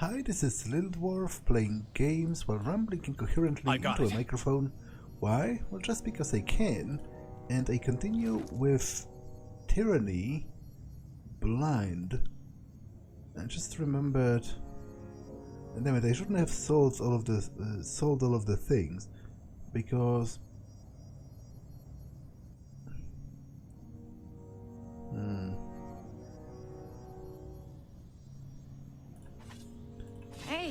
Hi, this is Little Dwarf playing games while rambling incoherently into a microphone. Why? Well, just because I can. And I continue with Tyranny, Blind. I just remembered. Damn it! I shouldn't have sold all of the things, because.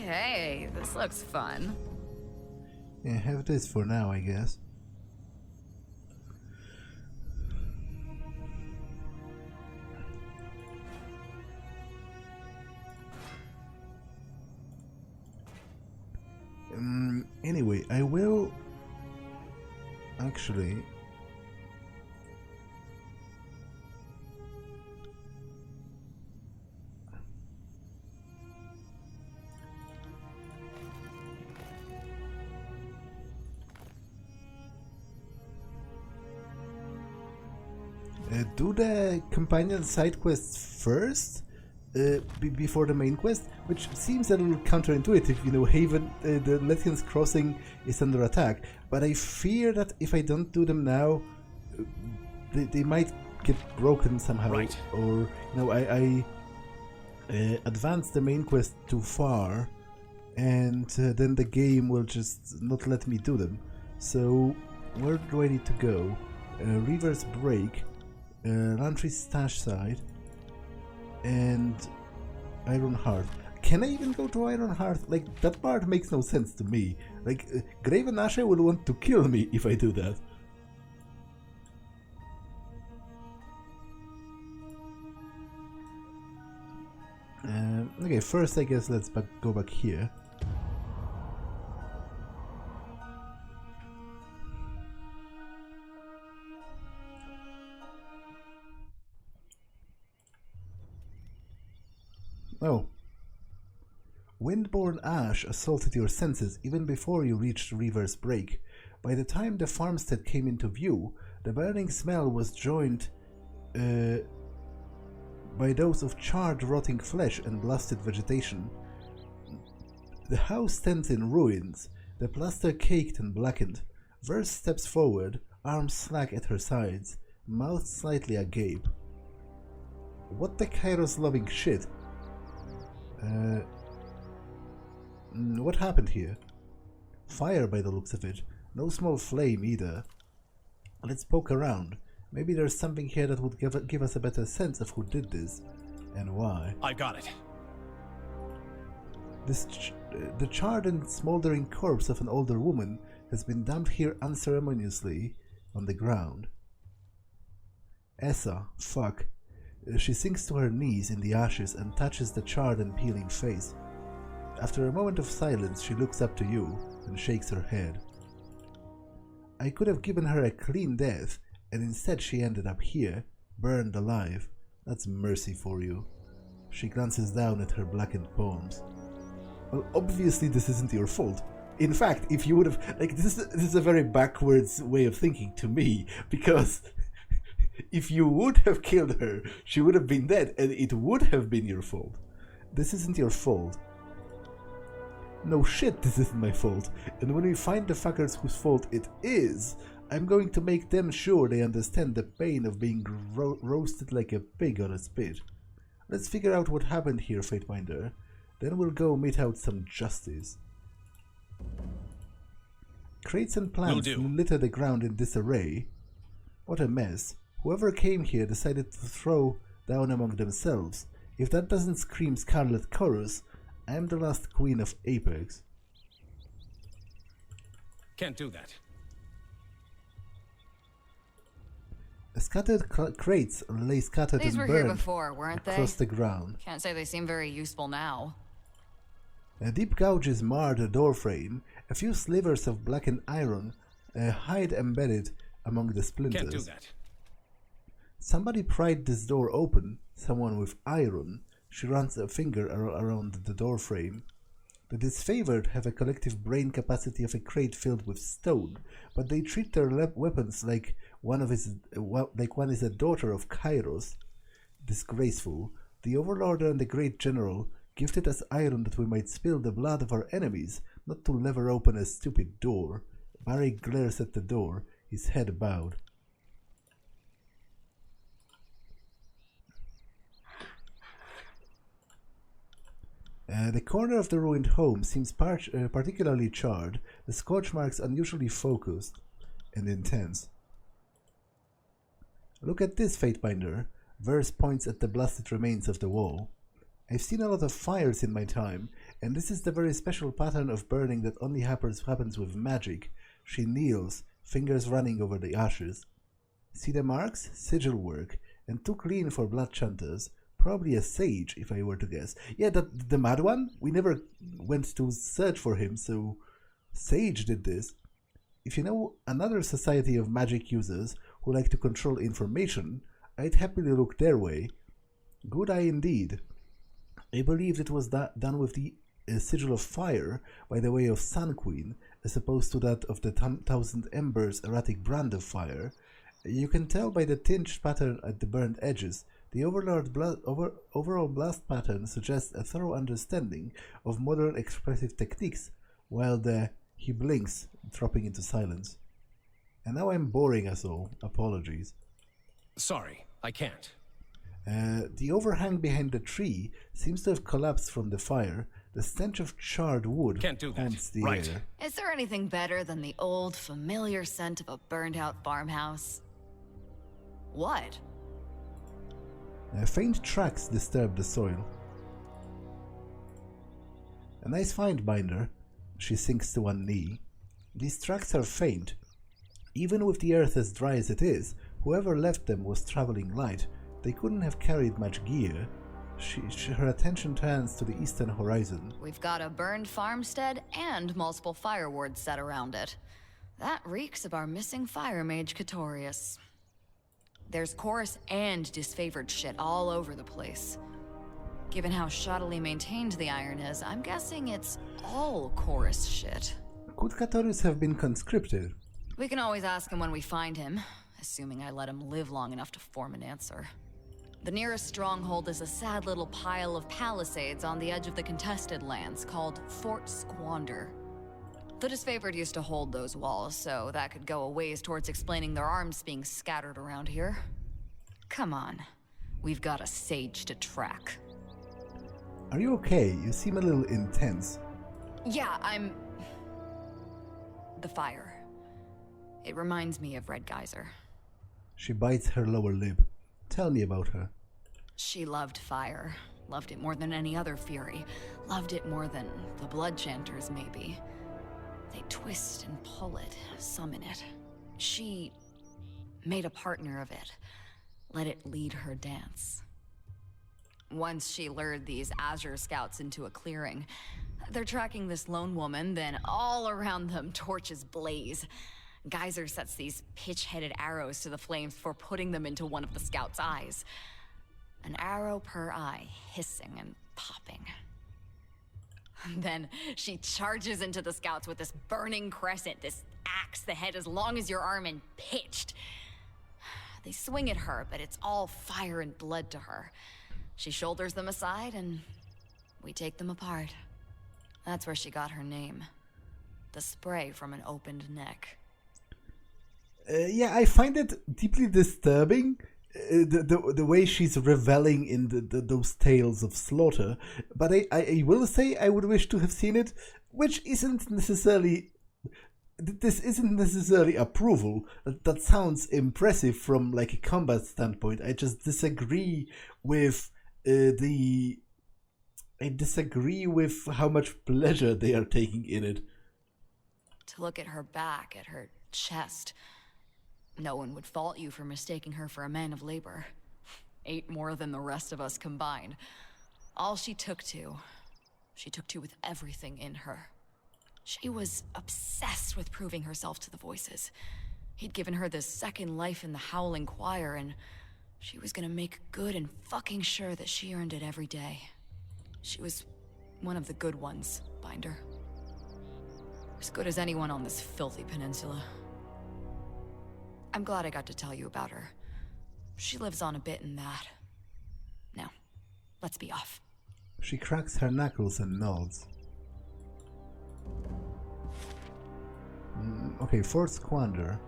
Hey, this looks fun. Yeah, have this for now, I guess. Anyway, I will actually do the companion side quests first, before the main quest, which seems a little counterintuitive. You know, Haven, the Lethian's Crossing is under attack, but I fear that if I don't do them now, they might get broken somehow. Right. Or, you know, I advance the main quest too far, and then the game will just not let me do them. So, where do I need to go? Reverse Break, Lantry Stash Side, and Ironheart. Can I even go to Ironheart? Like, that part makes no sense to me. Like, Graven Asher will want to kill me if I do that. Okay, first I guess let's go back here. Oh. Windborne ash assaulted your senses even before you reached Reverse Break. By the time the farmstead came into view, the burning smell was joined by those of charred, rotting flesh and blasted vegetation. The house stands in ruins, the plaster caked and blackened. Verse steps forward, arms slack at her sides, mouth slightly agape. What the Kairos-loving shit? What happened here? Fire by the looks of it. No small flame either. Let's poke around. Maybe there's something here that would give us a better sense of who did this and why. I got it. The charred and smoldering corpse of an older woman has been dumped here unceremoniously on the ground. Essa, fuck. She sinks to her knees in the ashes and touches the charred and peeling face. After a moment of silence, she looks up to you and shakes her head. I could have given her a clean death, and instead she ended up here, burned alive. That's mercy for you. She glances down at her blackened palms. Well, obviously this isn't your fault. In fact, if you would have... Like, this is a very backwards way of thinking to me, because... if you would have killed her, she would have been dead, and it would have been your fault. This isn't your fault. No shit, this isn't my fault. And when we find the fuckers whose fault it is, I'm going to make them sure they understand the pain of being roasted like a pig on a spit. Let's figure out what happened here, Fatebinder. Then we'll go mete out some justice. Crates and plants litter the ground in disarray. What a mess. Whoever came here decided to throw down among themselves. If that doesn't scream Scarlet Chorus, I am the last queen of Apex. Can't do that. Scattered crates lay scattered These and were burned here before, weren't they? across the ground. Can't say they seem very useful now. Deep gouges mar the doorframe. A few slivers of blackened iron hide embedded among the splinters. Can't do that. Somebody pried this door open. Someone with iron. She runs a finger around the doorframe. The disfavored have a collective brain capacity of a crate filled with stone, but they treat their weapons like one is a daughter of Kairos. Disgraceful. The Overlord and the Great General Gifted as iron that we might spill the blood of our enemies, not to lever open a stupid door. Barry glares at the door, his head bowed. The corner of the ruined home seems particularly charred, the scorch marks unusually focused and intense. Look at this, Fatebinder. Verse points at the blasted remains of the wall. I've seen a lot of fires in my time, and this is the very special pattern of burning that only happens with magic. She kneels, fingers running over the ashes. See the marks? Sigil work, and too clean for blood chanters. Probably a sage, if I were to guess. Yeah, the mad one? We never went to search for him, so sage did this. If you know another society of magic users who like to control information, I'd happily look their way. Good eye indeed. I believe it was done with the sigil of fire by the way of Sun Queen, as opposed to that of the 1,000 Embers erratic brand of fire. You can tell by the tinged pattern at the burnt edges. The Overlord overall blast pattern suggests a thorough understanding of modern expressive techniques, while he blinks, dropping into silence. And now I'm boring us all. Apologies. Sorry, I can't. The overhang behind the tree seems to have collapsed from the fire. The stench of charred wood haunts the air. Is there anything better than the old, familiar scent of a burned-out farmhouse? What? Faint tracks disturb the soil. A nice find, Binder. She sinks to one knee. These tracks are faint. Even with the earth as dry as it is, whoever left them was traveling light. They couldn't have carried much gear. Her attention turns to the eastern horizon. We've got a burned farmstead and multiple fire wards set around it. That reeks of our missing fire mage Catorius. There's chorus and disfavored shit all over the place. Given how shoddily maintained the iron is, I'm guessing it's all chorus shit. Could Catorius have been conscripted? We can always ask him when we find him, assuming I let him live long enough to form an answer. The nearest stronghold is a sad little pile of palisades on the edge of the contested lands called Fort Squander. The disfavored used to hold those walls, so that could go a ways towards explaining their arms being scattered around here. Come on, we've got a sage to track. Are you okay? You seem a little intense. Yeah, I'm... The fire. It reminds me of Red Geyser. She bites her lower lip. Tell me about her. She loved fire. Loved it more than any other fury. Loved it more than the blood chanters, maybe. They twist and pull it, summon it. She made a partner of it. Let it lead her dance. Once she lured these Azure scouts into a clearing. They're tracking this lone woman, then all around them torches blaze. Geyser sets these pitch-headed arrows to the flames before putting them into one of the scouts' eyes. An arrow per eye, hissing and popping. Then she charges into the scouts with this burning crescent, this axe, the head as long as your arm and pitched. They swing at her, but it's all fire and blood to her. She shoulders them aside and we take them apart. That's where she got her name. The spray from an opened neck. Yeah, I find it deeply disturbing, the way she's reveling in those tales of slaughter. But I will say I would wish to have seen it, which isn't necessarily... This isn't necessarily approval. That sounds impressive from like a combat standpoint. I just disagree with I disagree with how much pleasure they are taking in it. To look at her back, at her chest... No one would fault you for mistaking her for a man of labor. 8 more than the rest of us combined. All she took to with everything in her. She was obsessed with proving herself to the voices. He'd given her this second life in the Howling Choir, and she was gonna make good and fucking sure that she earned it every day. She was one of the good ones, Binder. As good as anyone on this filthy peninsula. I'm glad I got to tell you about her. She lives on a bit in that. Now, let's be off. She cracks her knuckles and nods. Okay, Fort Squander.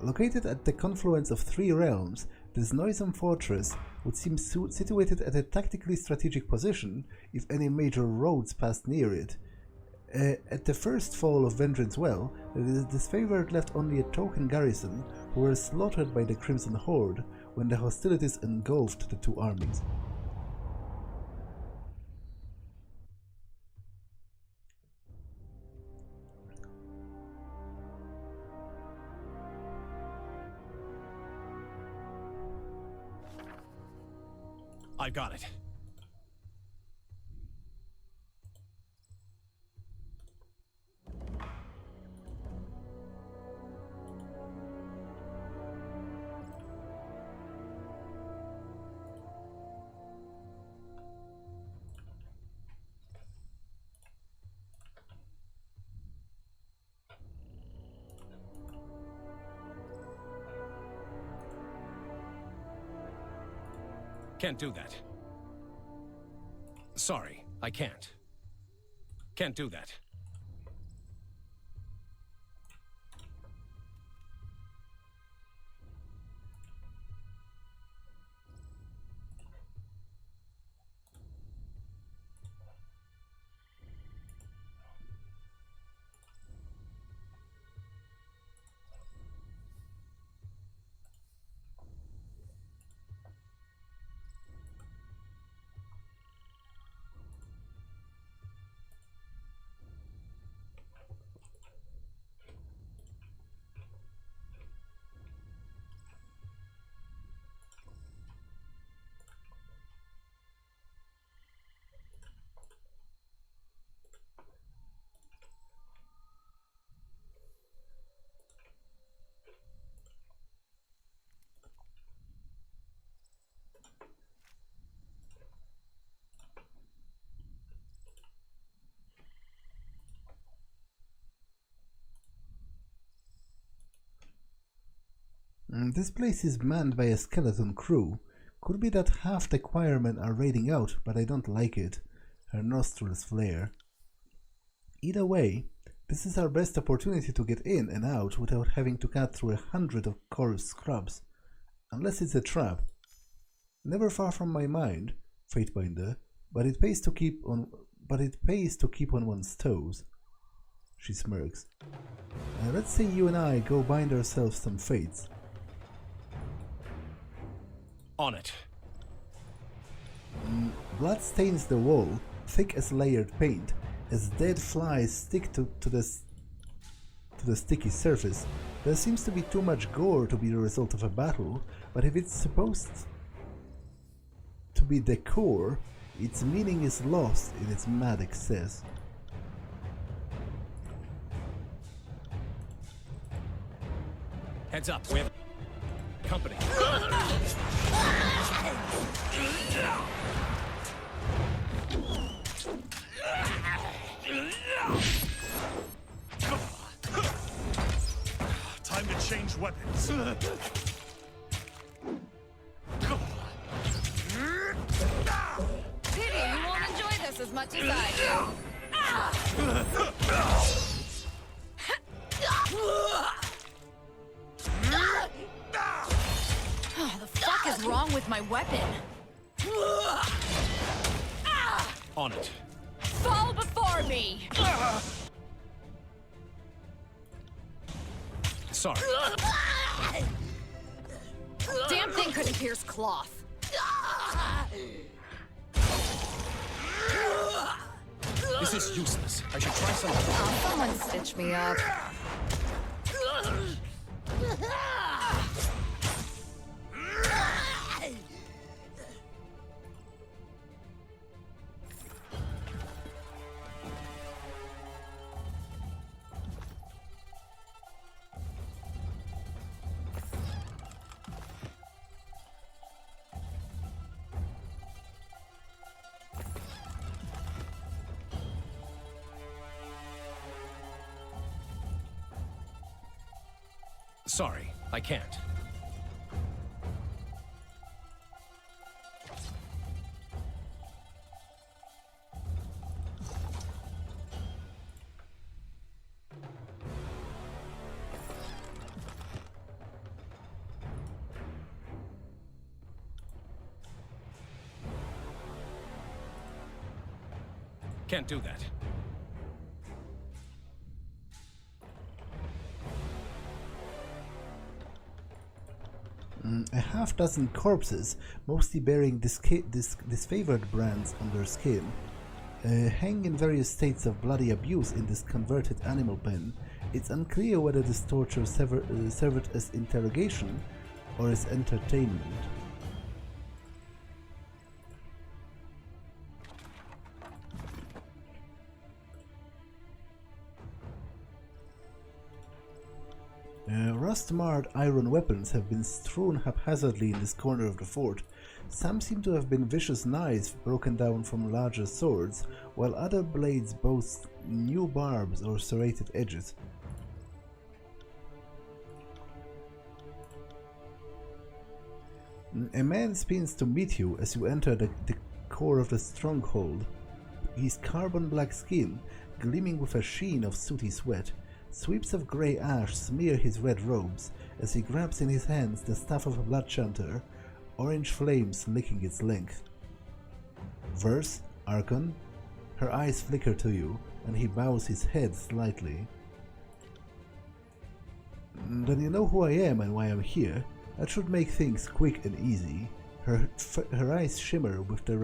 Located at the confluence of 3 realms, this noisome fortress would seem situated at a tactically strategic position if any major roads passed near it. At the first fall of Vengeance Well, the disfavored left only a token garrison who were slaughtered by the Crimson Horde when the hostilities engulfed the 2 armies. I got it. Can't do that. Sorry, I can't. Can't do that. This place is manned by a skeleton crew. Could be that half the choirmen are raiding out, but I don't like it. Her nostrils flare. Either way, this is our best opportunity to get in and out without having to cut through 100 of Chorus scrubs. Unless it's a trap. Never far from my mind, Fatebinder, but it pays to keep on one's toes. She smirks. Let's say you and I go bind ourselves some fates. On it. Blood stains the wall, thick as layered paint, as dead flies stick to the sticky surface. There seems to be too much gore to be the result of a battle, but if it's supposed to be decor, its meaning is lost in its mad excess. Heads up, we have company. Time to change weapons. Pity you won't enjoy this as much as I do. Oh, the fuck is wrong with my weapon? On it. Fall before me! Sorry. Damn thing couldn't pierce cloth. This is useless. I should try something. Oh, someone stitch me up. Sorry, I can't. Can't do that. A half-dozen corpses, mostly bearing disfavored brands on their skin, hang in various states of bloody abuse in this converted animal pen. It's unclear whether this torture served as interrogation or as entertainment. Rust-marred iron weapons have been strewn haphazardly in this corner of the fort. Some seem to have been vicious knives broken down from larger swords, while other blades boast new barbs or serrated edges. A man spins to meet you as you enter the core of the stronghold. His carbon-black skin, gleaming with a sheen of sooty sweat. Sweeps of grey ash smear his red robes as he grabs in his hands the staff of a blood chanter, orange flames licking its length. Verse, Archon? Her eyes flicker to you, and he bows his head slightly. Then you know who I am and why I'm here. That should make things quick and easy. Her eyes shimmer with the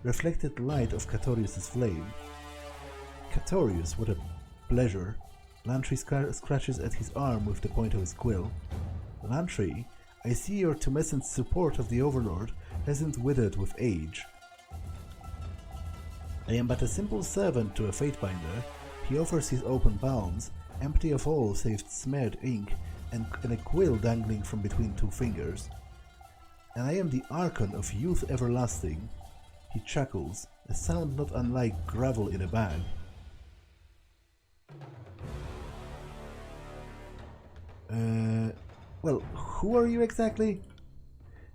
reflected light of Catorius' flame. Catorius, what a pleasure. Lantry scratches at his arm with the point of his quill. Lantry, I see your tumescent support of the Overlord hasn't withered with age. I am but a simple servant to a Fatebinder. He offers his open palms, empty of all save smeared ink and a quill dangling from between two fingers. And I am the Archon of youth everlasting. He chuckles, a sound not unlike gravel in a bag. Well, who are you exactly?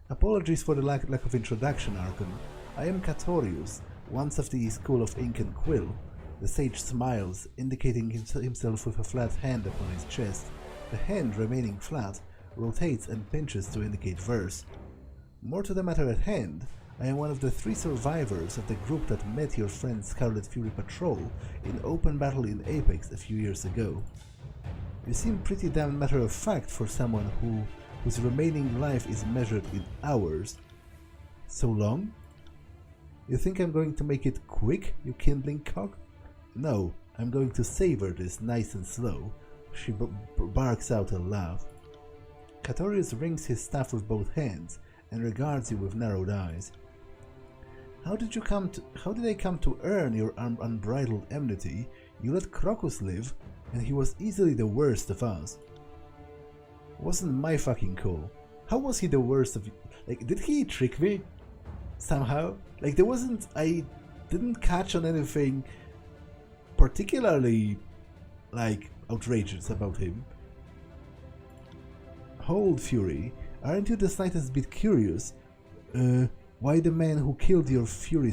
Apologies for the lack of introduction, Archon. I am Catorius, once of the School of Ink and Quill. The sage smiles, indicating himself with a flat hand upon his chest. The hand, remaining flat, rotates and pinches to indicate verse. More to the matter at hand, I am one of the 3 survivors of the group that met your friend Scarlet Fury Patrol in open battle in Apex a few years ago. You seem pretty damn matter-of-fact for someone whose remaining life is measured in hours. So long? You think I'm going to make it quick, you kindling cock? No, I'm going to savor this nice and slow. She barks out a laugh. Catorius rings his staff with both hands and regards you with narrowed eyes. How did I come to earn your unbridled enmity? You let Crocus live, and he was easily the worst of us. Wasn't my fucking call. How was he the worst of you? Like, did he trick me? Somehow? Like, I didn't catch on anything particularly, like, outrageous about him. Hold, Fury. Aren't you the slightest bit curious? Why the man who killed your Fury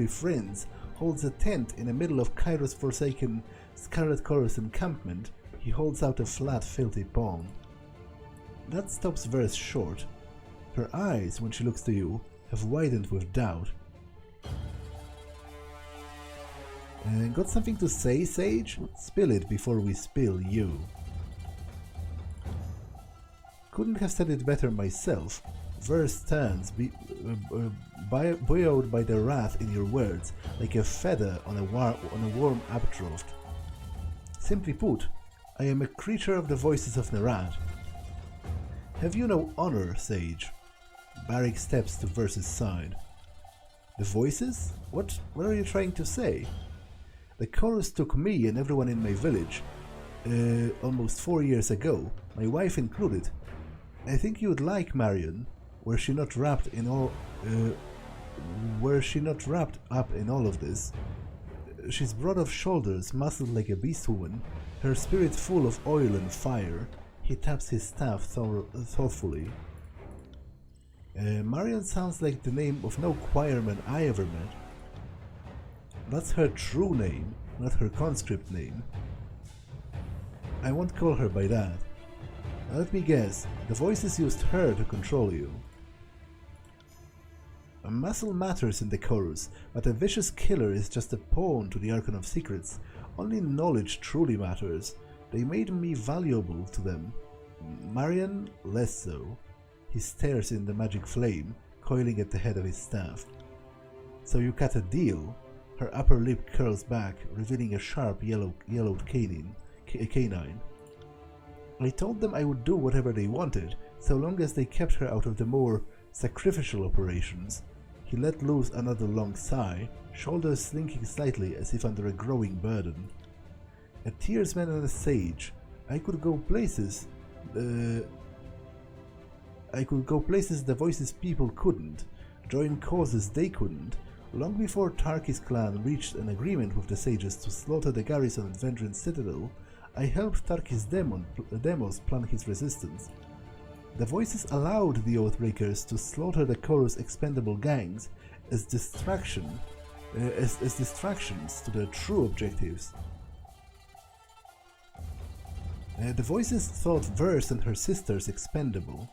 friends holds a tent in the middle of Kairos' forsaken Scarlet Chorus encampment? He holds out a flat, filthy palm. That stops Verse short. Her eyes, when she looks to you, have widened with doubt. Got something to say, Sage? Spill it before we spill you. Couldn't have said it better myself. Verse turns, buoyed by the wrath in your words, like a feather on a warm updraft. Simply put, I am a creature of the voices of Nerad. Have you no honor, Sage? Barrick steps to Verse's side. The voices? What are you trying to say? The chorus took me and everyone in my village, almost 4 years ago, my wife included. I think you'd like Marion, were she not wrapped up in all of this. She's broad of shoulders, muscled like a beast woman, her spirit full of oil and fire. He taps his staff thoughtfully. Marion sounds like the name of no choirman I ever met. That's her true name, not her conscript name. I won't call her by that. Now let me guess, the voices used her to control you. Muscle matters in the chorus, but a vicious killer is just a pawn to the Archon of Secrets. Only knowledge truly matters. They made me valuable to them. Marion, less so. He stares in the magic flame, coiling at the head of his staff. So you cut a deal? Her upper lip curls back, revealing a sharp yellowed canine. I told them I would do whatever they wanted, so long as they kept her out of the more sacrificial operations. He let loose another long sigh, shoulders slinking slightly as if under a growing burden. A tearsman and a sage. I could go places the Voices people couldn't, join causes they couldn't. Long before Tarky's clan reached an agreement with the sages to slaughter the garrison at Vengeance Citadel, I helped Tarky's demos plan his resistance. The Voices allowed the Oathbreakers to slaughter the Chorus expendable gangs as distractions to their true objectives. The Voices thought Verse and her sisters expendable.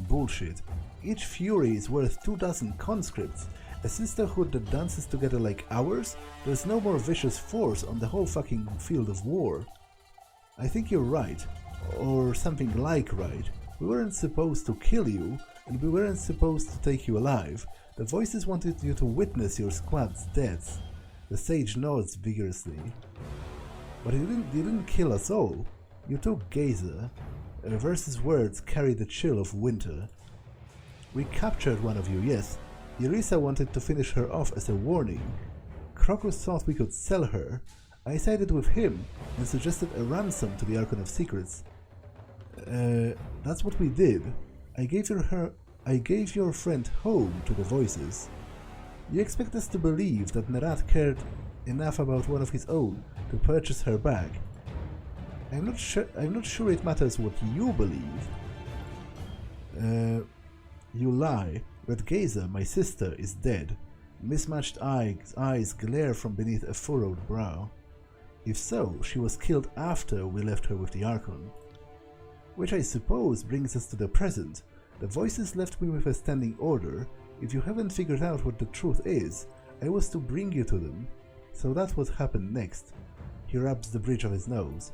Bullshit. Each Fury is worth 24 conscripts. A sisterhood that dances together like ours? There's no more vicious force on the whole fucking field of war. I think you're right. Or something like right. We weren't supposed to kill you, and we weren't supposed to take you alive. The Voices wanted you to witness your squad's deaths. The sage nods vigorously. But you didn't kill us all. You took Gazer. Verse's words carried the chill of winter. We captured one of you, yes. Irisa wanted to finish her off as a warning. Crocus thought we could sell her. I sided with him and suggested a ransom to the Archon of Secrets. That's what we did. I gave your friend home to the Voices. You expect us to believe that Nerat cared enough about one of his own to purchase her back? I'm not sure it matters what you believe. You lie. Red Gazer, my sister, is dead. Mismatched eyes glare from beneath a furrowed brow. If so, she was killed after we left her with the Archon. Which I suppose brings us to the present. The Voices left me with a standing order. If you haven't figured out what the truth is, I was to bring you to them. So that's what happened next. He rubs the bridge of his nose.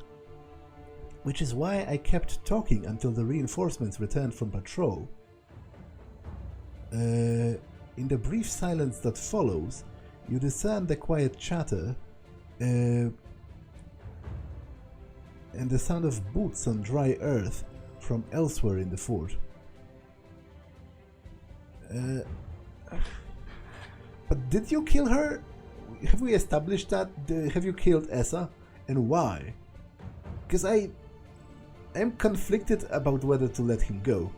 Which is why I kept talking until the reinforcements returned from patrol. In the brief silence that follows, you discern the quiet chatter and the sound of boots on dry earth from elsewhere in the fort. But did you kill her? Have we established that? Have you killed Essa? And why? Because I am conflicted about whether to let him go.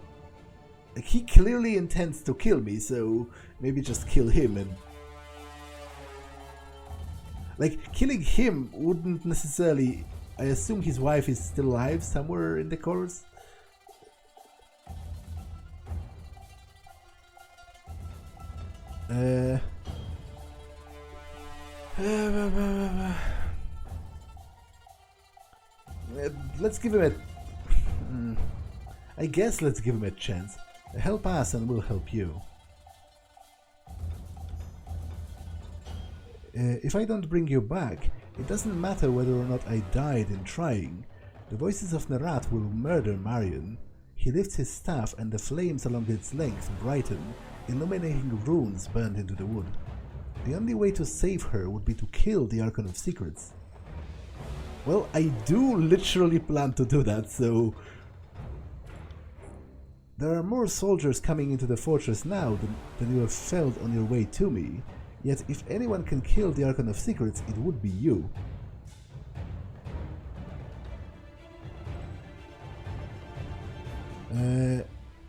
Like, he clearly intends to kill me, so maybe just kill him and... Like, killing him wouldn't necessarily... I assume his wife is still alive somewhere in the chorus? Let's give him a... I guess let's give him a chance. Help us and we'll help you. If I don't bring you back, it doesn't matter whether or not I died in trying. The Voices of Nerat will murder Marion. He lifts his staff and the flames along its length brighten, illuminating runes burned into the wood. The only way to save her would be to kill the Archon of Secrets. Well, I do literally plan to do that, so... There are more soldiers coming into the fortress now than you have felt on your way to me, yet if anyone can kill the Archon of Secrets, it would be you.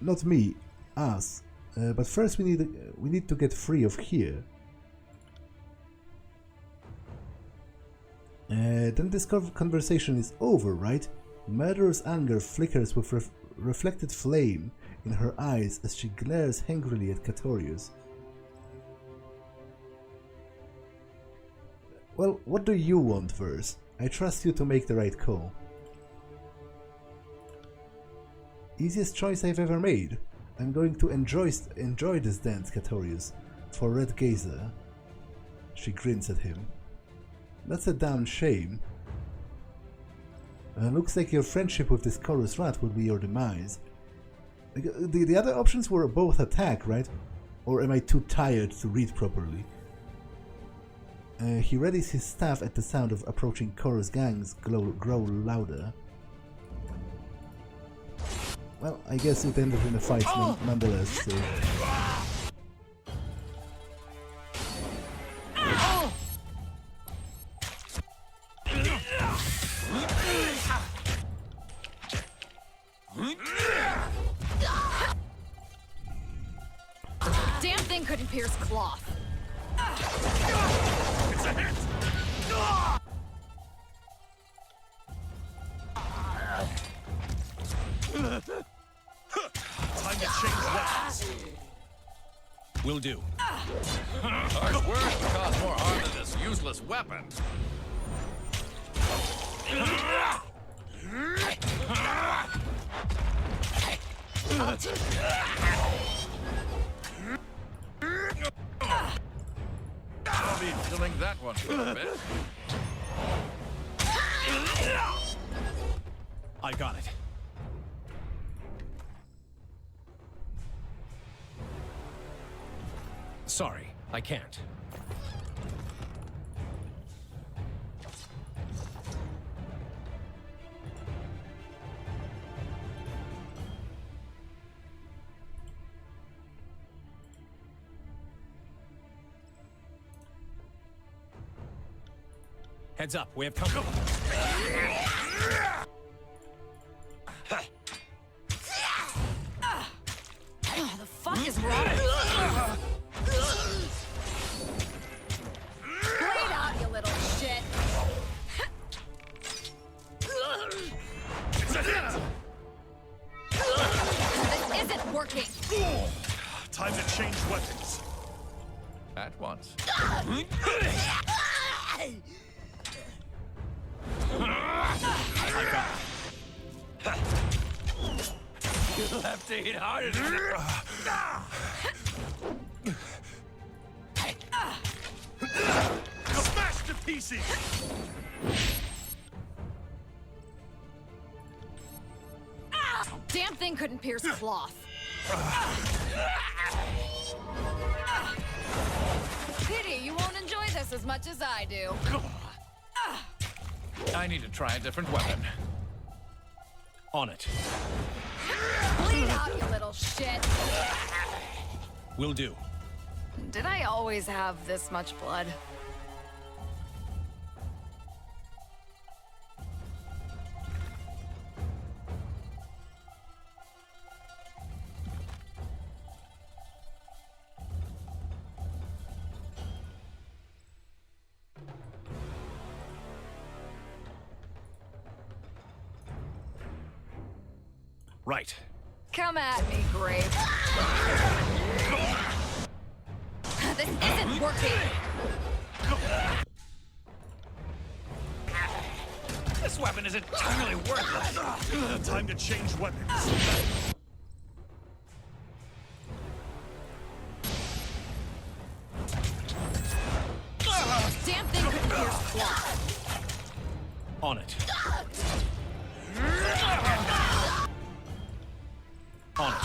Not me, us. But first we need to get free of here. Then this conversation is over, right? Murderous anger flickers with reflected flame in her eyes as she glares hungrily at Catorius. Well, what do you want, Verse? I trust you to make the right call. Easiest choice I've ever made. I'm going to enjoy this dance, Catorius. For Red Gazer. She grins at him. That's a damn shame. Looks like your friendship with this chorus rat will be your demise. The other options were both attack, right? Or am I too tired to read properly? He readies his staff at the sound of approaching chorus gangs grow louder. Well, I guess it ended in a fight nonetheless, so... Damn thing couldn't pierce cloth. It's a hit! Time to change weapons. Will do. Harsh words will cause more harm than this useless weapon. I'll be filling that one for a bit. I got it. Sorry, I can't. Heads up, we have company. Oh, the fuck is wrong? Blade out, you little shit. It's a hit! This isn't working. Time to change weapons. At once. You'll have to hit harder than Smash to pieces! Damn thing couldn't pierce cloth. Pity you won't enjoy this as much as I do. I need to try a different weapon. On it. Bleed out, you little shit. Will do. Did I always have this much blood? Right. Come at me, Grape. This isn't working. This weapon is entirely worthless. Time to change weapons. Damn thing couldn't pierce cloth. On it. On it.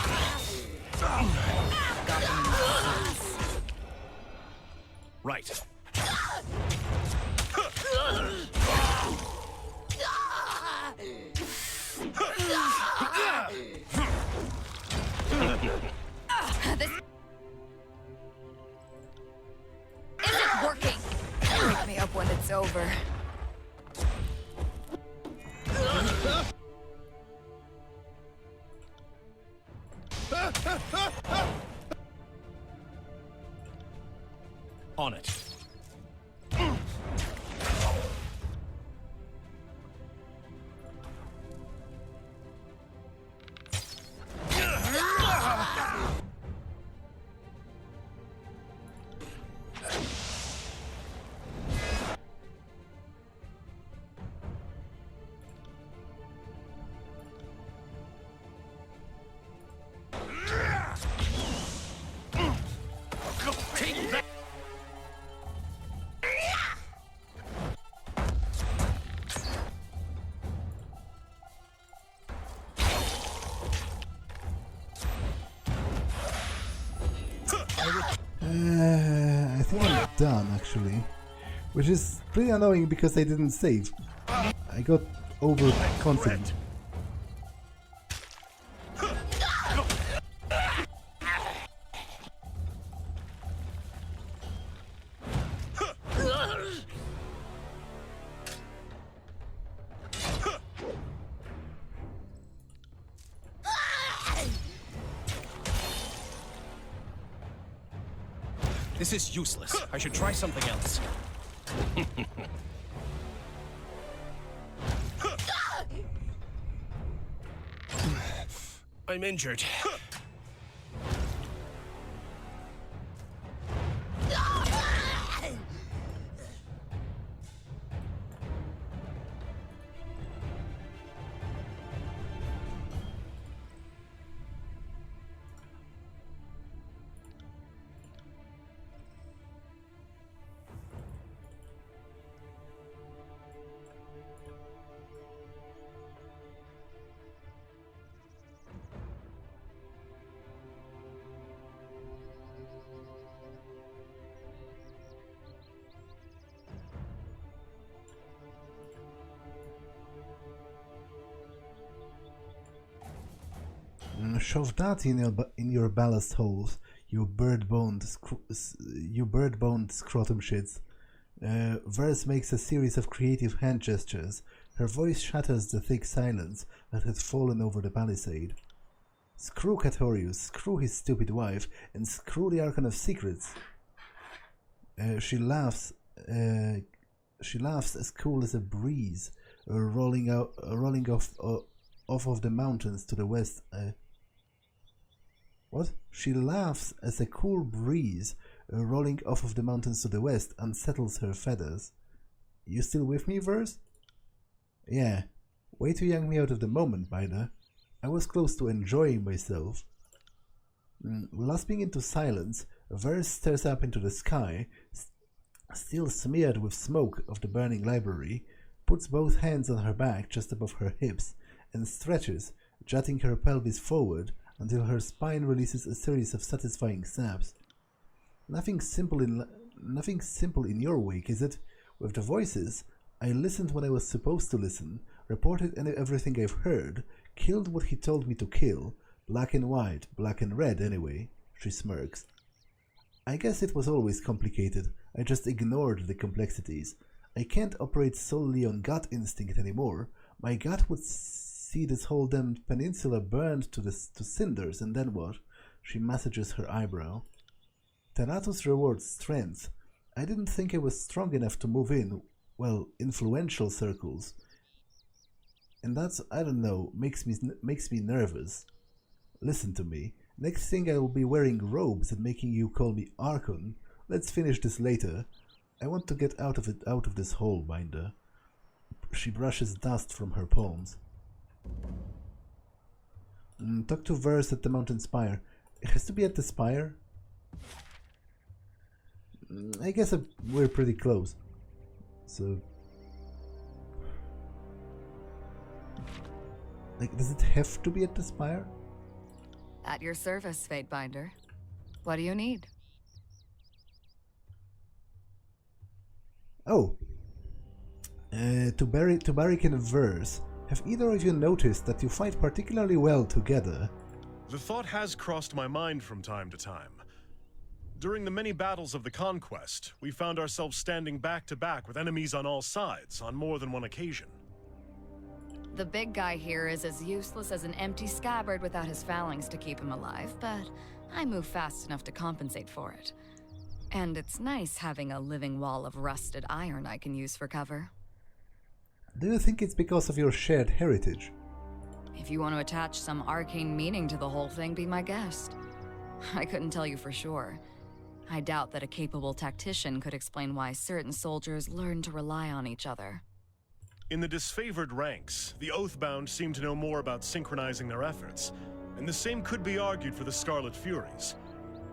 Right. This isn't working. Wake me up when it's over. On it. I think I'm done actually. Which is pretty annoying because I didn't save. I got overconfident. This is useless. I should try something else. I'm injured. Shove that in your ballast holes, you bird-boned scrotum shits. Verse makes a series of creative hand gestures. Her voice shatters the thick silence that had fallen over the palisade. Screw Catorius, screw his stupid wife, and screw the Archon of Secrets. She laughs as cool as a breeze, rolling off of the mountains to the west. What? She laughs as a cool breeze rolling off of the mountains to the west unsettles her feathers. You still with me, Verse? Yeah. Way to yank me out of the moment, Binder. I was close to enjoying myself. Lapsing into silence, Verse stares up into the sky, still smeared with smoke of the burning library, puts both hands on her back just above her hips, and stretches, jutting her pelvis forward until her spine releases a series of satisfying snaps. Nothing simple in your wake, is it? With the voices, I listened when I was supposed to listen, reported everything I've heard, killed what he told me to kill, black and white, black and red anyway, she smirks. I guess it was always complicated, I just ignored the complexities. I can't operate solely on gut instinct anymore. My gut would see this whole damned peninsula burned to cinders, and then what? She massages her eyebrow. Thanatos rewards strength. I didn't think I was strong enough to move in, well, influential circles. And that's, I don't know, makes me nervous. Listen to me. Next thing I will be wearing robes and making you call me Archon. Let's finish this later. I want to get out of this hole, Binder. She brushes dust from her palms. Talk to Verse at the mountain spire. It has to be at the spire? I guess we're pretty close. So... like, does it have to be at the spire? At your service, Fatebinder. What do you need? Oh. To Barrick and Verse, have either of you noticed that you fight particularly well together? The thought has crossed my mind from time to time. During the many battles of the Conquest, we found ourselves standing back to back with enemies on all sides on more than one occasion. The big guy here is as useless as an empty scabbard without his phalanx to keep him alive, but I move fast enough to compensate for it. And it's nice having a living wall of rusted iron I can use for cover. Do you think it's because of your shared heritage? If you want to attach some arcane meaning to the whole thing, be my guest. I couldn't tell you for sure. I doubt that a capable tactician could explain why certain soldiers learn to rely on each other. In the disfavored ranks, the Oathbound seem to know more about synchronizing their efforts, and the same could be argued for the Scarlet Furies.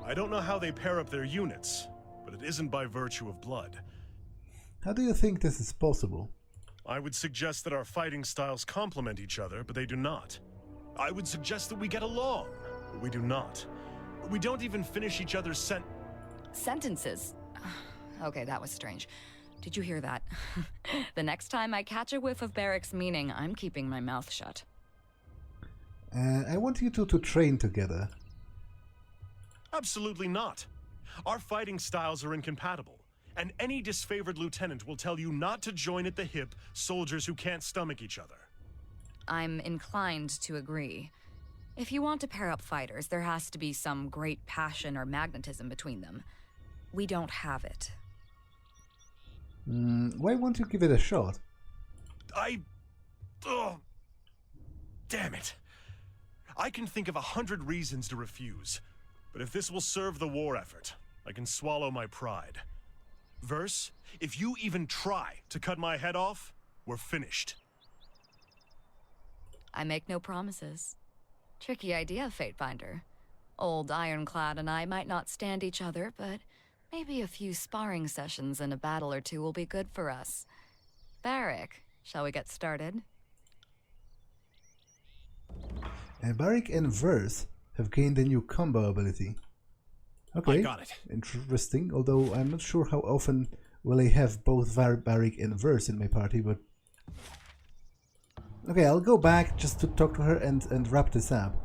I don't know how they pair up their units, but it isn't by virtue of blood. How do you think this is possible? I would suggest that our fighting styles complement each other, but they do not. I would suggest that we get along, but we do not. We don't even finish each other's sentences. Okay, that was strange. Did you hear that? The next time I catch a whiff of Barrick's meaning, I'm keeping my mouth shut. I want you two to train together. Absolutely not. Our fighting styles are incompatible, and any disfavored lieutenant will tell you not to join at the hip soldiers who can't stomach each other. I'm inclined to agree. If you want to pair up fighters, there has to be some great passion or magnetism between them. We don't have it. Why won't you give it a shot? Oh, damn it. I can think of 100 reasons to refuse, but if this will serve the war effort, I can swallow my pride. Verse, if you even try to cut my head off, we're finished. I make no promises. Tricky idea, Fatebinder. Old Ironclad and I might not stand each other, but maybe a few sparring sessions and a battle or two will be good for us. Barrick, shall we get started? Barrick and Verse have gained a new combo ability. Okay, I got it. Interesting, although I'm not sure how often will I have both Barrick and Verse in my party, but... Okay, I'll go back just to talk to her and wrap this up.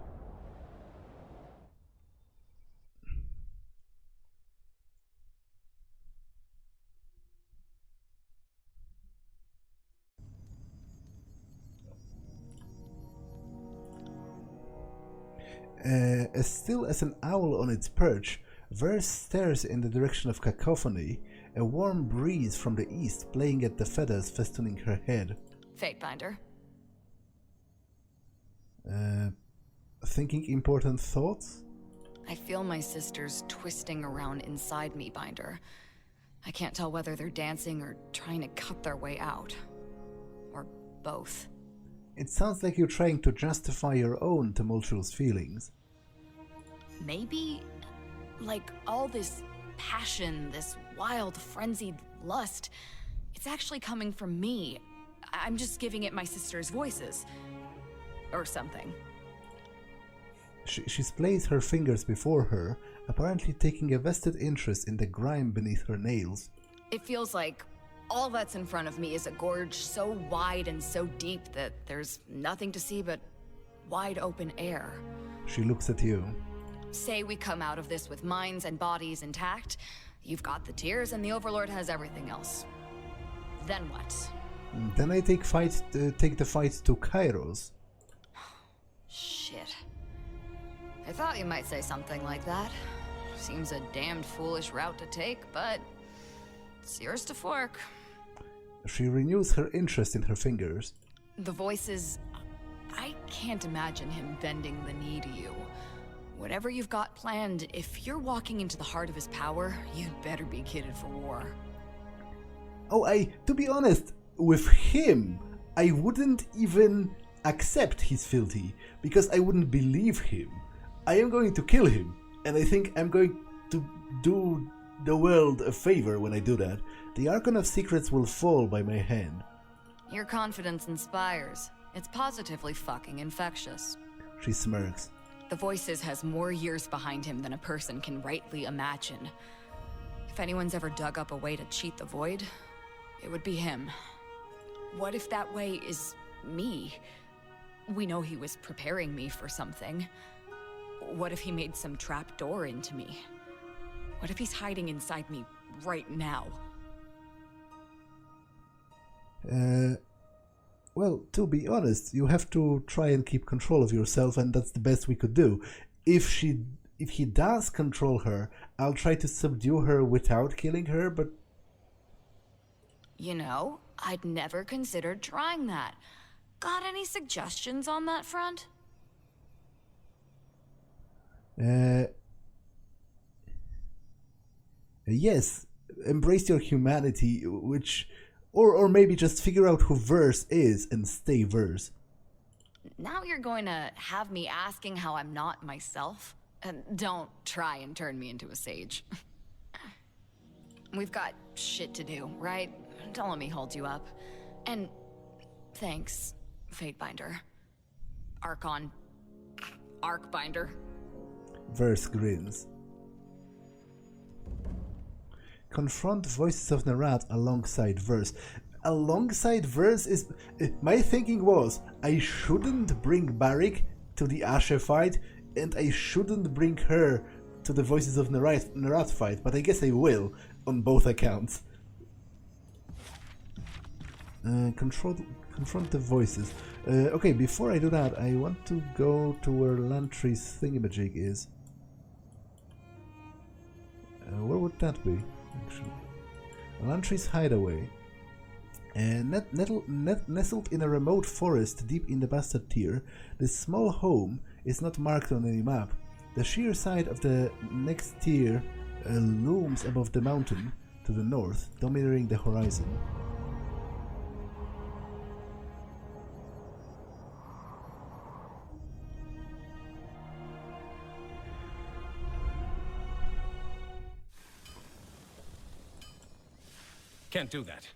As still as an owl on its perch, Verse stares in the direction of Cacophony, a warm breeze from the east playing at the feathers festooning her head. Fatebinder. Thinking important thoughts? I feel my sisters twisting around inside me, Binder. I can't tell whether they're dancing or trying to cut their way out. Or both. It sounds like you're trying to justify your own tumultuous feelings. Maybe, like, all this passion, this wild, frenzied lust, it's actually coming from me. I'm just giving it my sister's voices. Or something. She splays her fingers before her, apparently taking a vested interest in the grime beneath her nails. It feels like all that's in front of me is a gorge so wide and so deep that there's nothing to see but wide open air. She looks at you. Say we come out of this with minds and bodies intact. You've got the tears and the Overlord has everything else. Then what? Then I take the fight to Kairos. Shit. I thought you might say something like that. Seems a damned foolish route to take, but it's yours to fork. She renews her interest in her fingers. The voices... I can't imagine him bending the knee to you. Whatever you've got planned, if you're walking into the heart of his power, you'd better be kitted for war. Oh, to be honest, with him, I wouldn't even accept he's filthy, because I wouldn't believe him. I am going to kill him, and I think I'm going to do the world a favor when I do that. The Archon of Secrets will fall by my hand. Your confidence inspires. It's positively fucking infectious. She smirks. The Voices has more years behind him than a person can rightly imagine. If anyone's ever dug up a way to cheat the Void, it would be him. What if that way is me? We know he was preparing me for something. What if he made some trap door into me? What if he's hiding inside me right now? Well, to be honest, you have to try and keep control of yourself, and that's the best we could do. If he does control her, I'll try to subdue her without killing her, but... You know, I'd never considered trying that. Got any suggestions on that front? Yes, embrace your humanity, which... Or maybe just figure out who Verse is and stay Verse. Now you're going to have me asking how I'm not myself? Don't try and turn me into a sage. We've got shit to do, right? Don't let me hold you up. And thanks, Fatebinder. Arcbinder. Verse grins. Confront voices of Nerat alongside verse. Alongside verse is... my thinking was, I shouldn't bring Barik to the Ashe fight, and I shouldn't bring her to the voices of Nerat fight, but I guess I will, on both accounts. Confront the voices. Okay, before I do that, I want to go to where Lantry's thingamajig is. Where would that be, actually? Lantry's hideaway. Nestled in a remote forest deep in the Bastard Tier, this small home is not marked on any map. The sheer side of the next tier looms above the mountain to the north, dominating the horizon. Can't do that.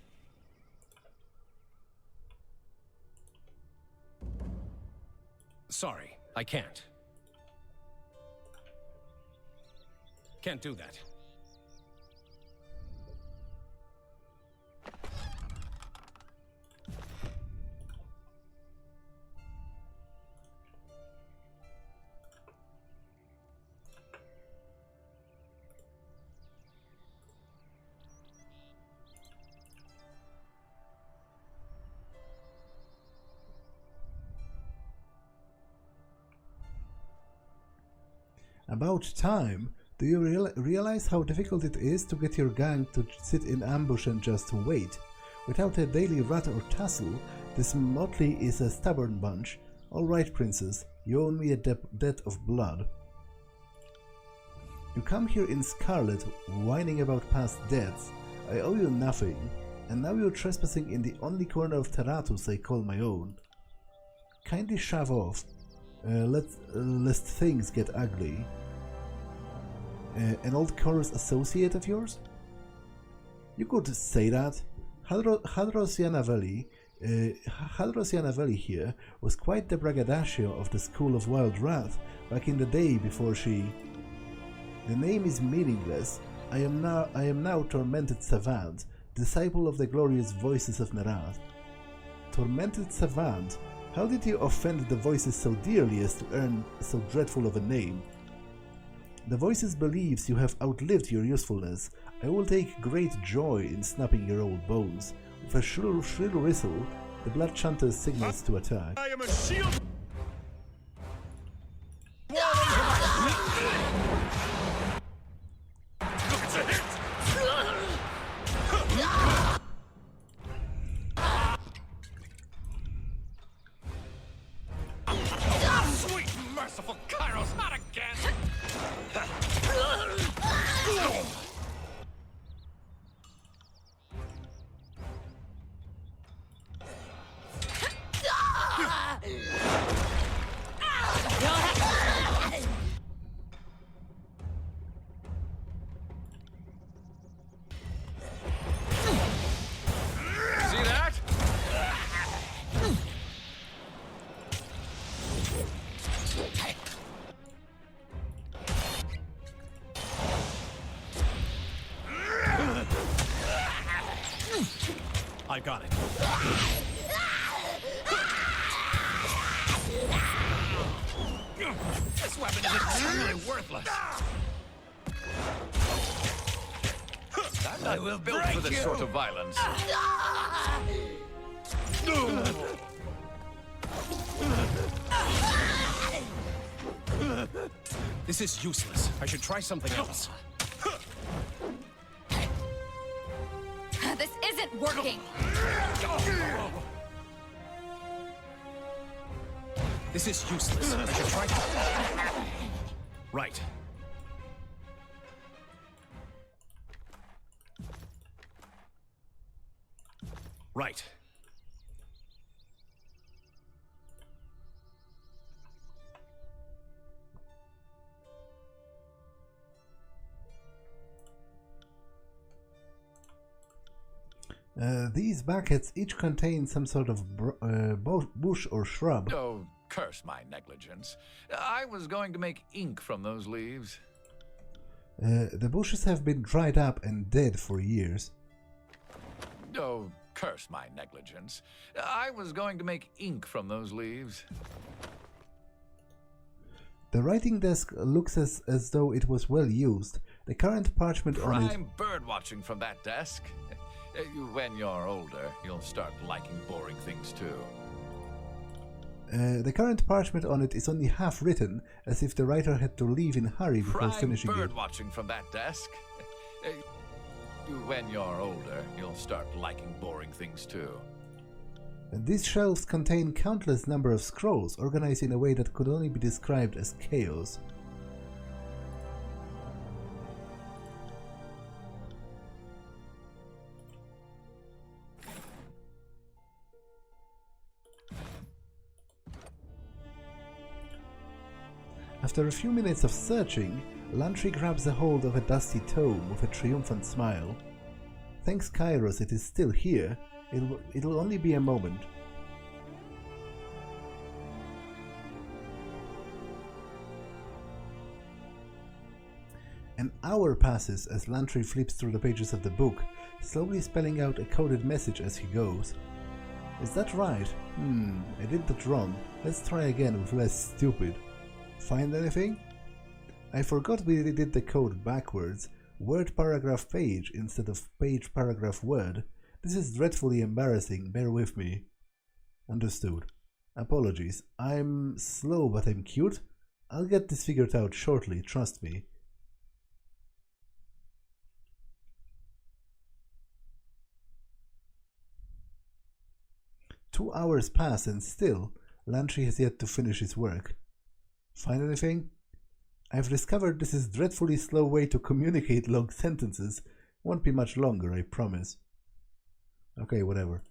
Sorry, I can't. Can't do that. About time! Do you realize how difficult it is to get your gang to sit in ambush and just wait? Without a daily rat or tassel, this motley is a stubborn bunch. Alright, princess, you owe me a debt of blood. You come here in scarlet, whining about past debts. I owe you nothing, and now you're trespassing in the only corner of Taratus I call my own. Kindly shove off, lest things get ugly. An old chorus associate of yours? You could say that. Hadros Yanavelli here was quite the braggadocio of the School of Wild Wrath back in the day before she... The name is meaningless. I am now Tormented Savant, disciple of the glorious voices of Nerat. Tormented Savant? How did you offend the voices so dearly as to earn so dreadful of a name? The voices believes you have outlived your usefulness. I will take great joy in snapping your old bones. With a shrill whistle, the blood chanter signals to attack. I am a shield. Sweet, merciful Kairos, not again! See that? I got it. This weapon is extremely worthless. I will build for this sort of violence. This is useless. I should try something else. This isn't working! This is useless. I should try... Right. Right. These buckets each contain some sort of bush or shrub. Oh, curse my negligence. I was going to make ink from those leaves. The bushes have been dried up and dead for years. Oh, curse my negligence. I was going to make ink from those leaves. The writing desk looks as though it was well used. The current parchment on it... Prime bird watching from that desk. When you're older, you'll start liking boring things too. The current parchment on it is only half written, as if the writer had to leave in a hurry before finishing it. Prime bird watching from that desk. When you're older, you'll start liking boring things too. These shelves contain countless number of scrolls, organized in a way that could only be described as chaos. After a few minutes of searching, Lantry grabs a hold of a dusty tome with a triumphant smile. Thanks, Kairos, it is still here. It'll only be a moment. An hour passes as Lantry flips through the pages of the book, slowly spelling out a coded message as he goes. Is that right? I did that wrong. Let's try again with less stupid. Find anything? I forgot we did the code backwards. Word paragraph page instead of page paragraph word. This is dreadfully embarrassing, bear with me. Understood. Apologies. I'm slow but I'm cute. I'll get this figured out shortly, trust me. Two hours pass and still, Lantry has yet to finish his work. Find anything? I've discovered this is a dreadfully slow way to communicate long sentences. Won't be much longer, I promise. Okay, whatever.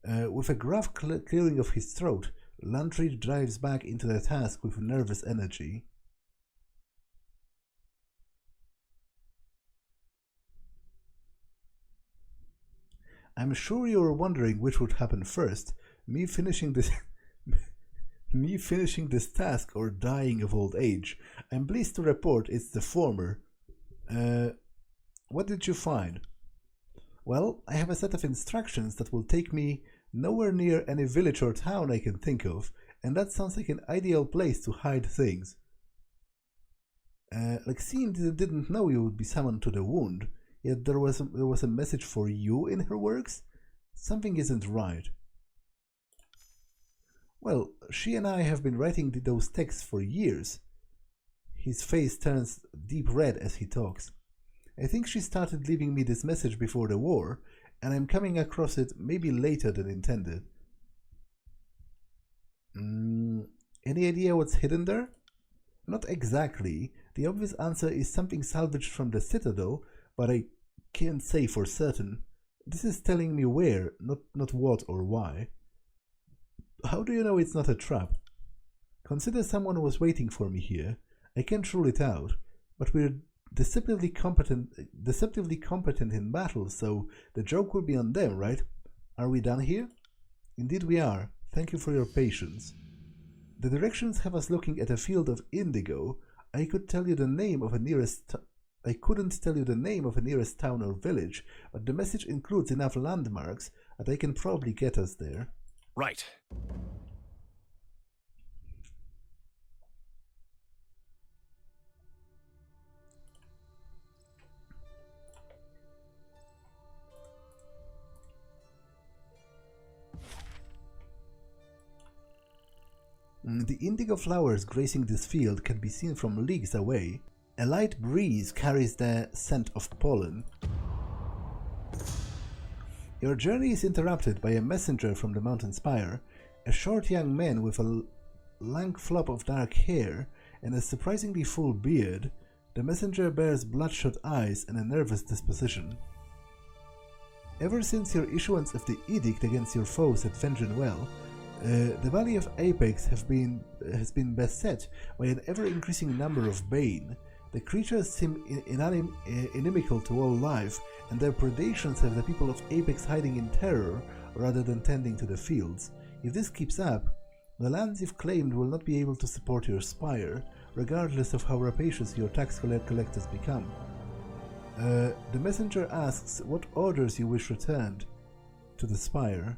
With a gruff clearing of his throat, Lantry dives back into the task with nervous energy. I'm sure you're wondering which would happen first, me finishing this task or dying of old age. I'm pleased to report it's the former. What did you find? Well, I have a set of instructions that will take me nowhere near any village or town I can think of, and that sounds like an ideal place to hide things. Lexine didn't know you would be summoned to the wound, yet there was a message for you in her works? Something isn't right. Well, she and I have been writing those texts for years. His face turns deep red as he talks. I think she started leaving me this message before the war, and I'm coming across it maybe later than intended. Any idea what's hidden there? Not exactly. The obvious answer is something salvaged from the Citadel, but I can't say for certain. This is telling me where, not what or why. How do you know it's not a trap? Consider someone was waiting for me here. I can't rule it out, but we're deceptively competent in battle, so the joke will be on them, right? Are we done here? Indeed we are. Thank you for your patience. The directions have us looking at a field of indigo. I couldn't tell you the name of a nearest town or village, but the message includes enough landmarks that I can probably get us there. Right. The indigo flowers gracing this field can be seen from leagues away. A light breeze carries the scent of pollen. Your journey is interrupted by a messenger from the mountain spire, a short young man with a lank flop of dark hair and a surprisingly full beard. The messenger bears bloodshot eyes and a nervous disposition. Ever since your issuance of the edict against your foes at Vengeance, the Valley of Apex has been beset by an ever-increasing number of Bane. The creatures seem inimical to all life, and their predations have the people of Apex hiding in terror rather than tending to the fields. If this keeps up, the lands you've claimed will not be able to support your spire. regardless of how rapacious your tax collectors become. The messenger asks what orders you wish returned to the spire.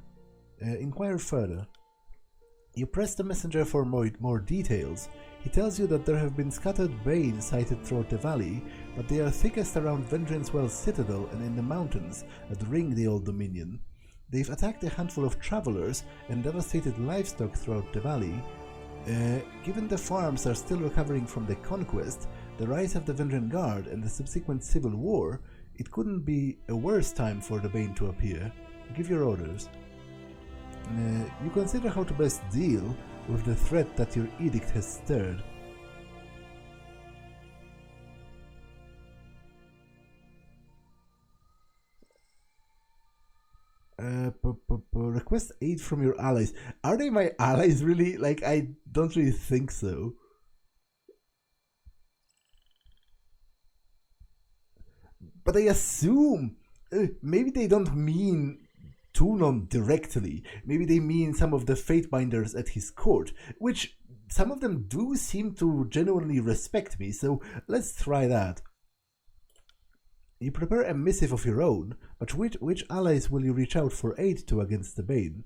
Inquire further. You press the messenger for more details. He tells you that there have been scattered bane sighted throughout the valley, but they are thickest around Vengeancewell's citadel and in the mountains that ring the Old Dominion. They've attacked a handful of travelers and devastated livestock throughout the valley. Given the farms are still recovering from the conquest, the rise of the Vengeance Guard and the subsequent civil war, it couldn't be a worse time for the Bane to appear. Give your orders. You consider how to best deal with the threat that your edict has stirred. Request aid from your allies. Are they my allies really? Like, I don't really think so. But I assume maybe they don't mean Tunon directly. Maybe they mean some of the Fatebinders at his court, which some of them do seem to genuinely respect me, so let's try that. You prepare a missive of your own, but which allies will you reach out for aid to against the Bane?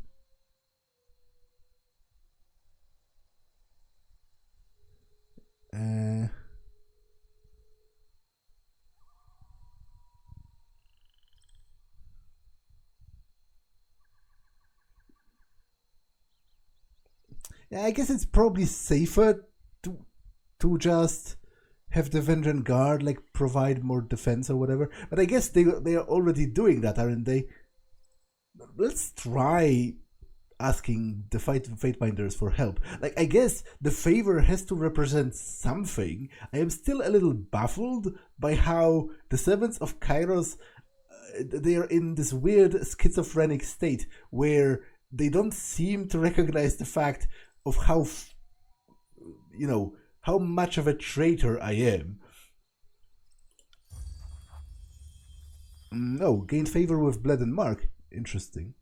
Yeah, I guess it's probably safer to just have the Vengeance Guard like provide more defense or whatever. But I guess they are already doing that, aren't they? Let's try asking the Fatebinders for help. Like, I guess the favor has to represent something. I am still a little baffled by how the Servants of Kairos, they are in this weird schizophrenic state where they don't seem to recognize the fact of how, how much of a traitor I am. Oh, gain favor with Bled and Mark. Interesting.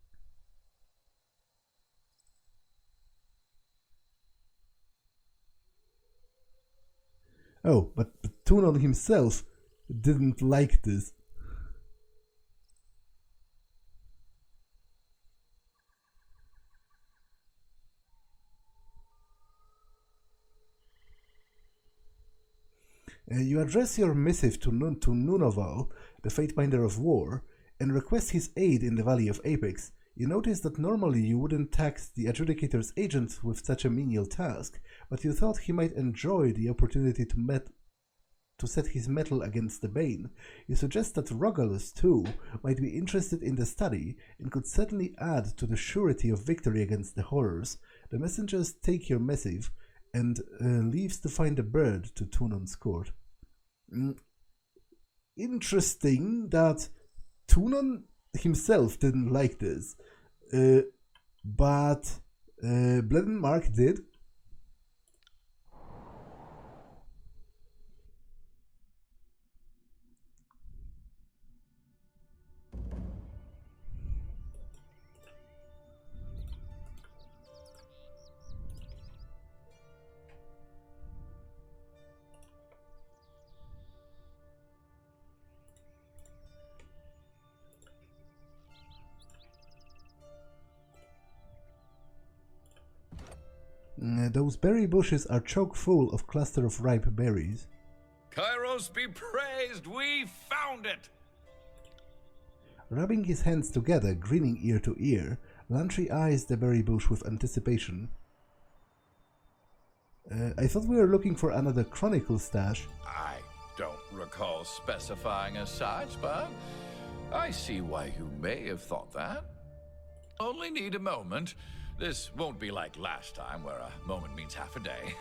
Oh, but Tunon himself didn't like this. You address your missive to Nunoval, the Fatebinder of War, and request his aid in the Valley of Apex. You notice that normally you wouldn't tax the Adjudicator's agent with such a menial task, but you thought he might enjoy the opportunity to set his mettle against the Bane. You suggest that Rogalus, too, might be interested in the study and could certainly add to the surety of victory against the horrors. The messengers take your missive and leaves to find a bird to Tunon's court. Interesting that Tunon himself didn't like this, but Bled and Mark did. Those berry bushes are chock full of cluster of ripe berries. Kairos be praised, we found it! Rubbing his hands together, grinning ear to ear, Lantry eyes the berry bush with anticipation. I thought we were looking for another Chronicle stash. I don't recall specifying as such, but I see why you may have thought that. Only need a moment. This won't be like last time, where a moment means half a day.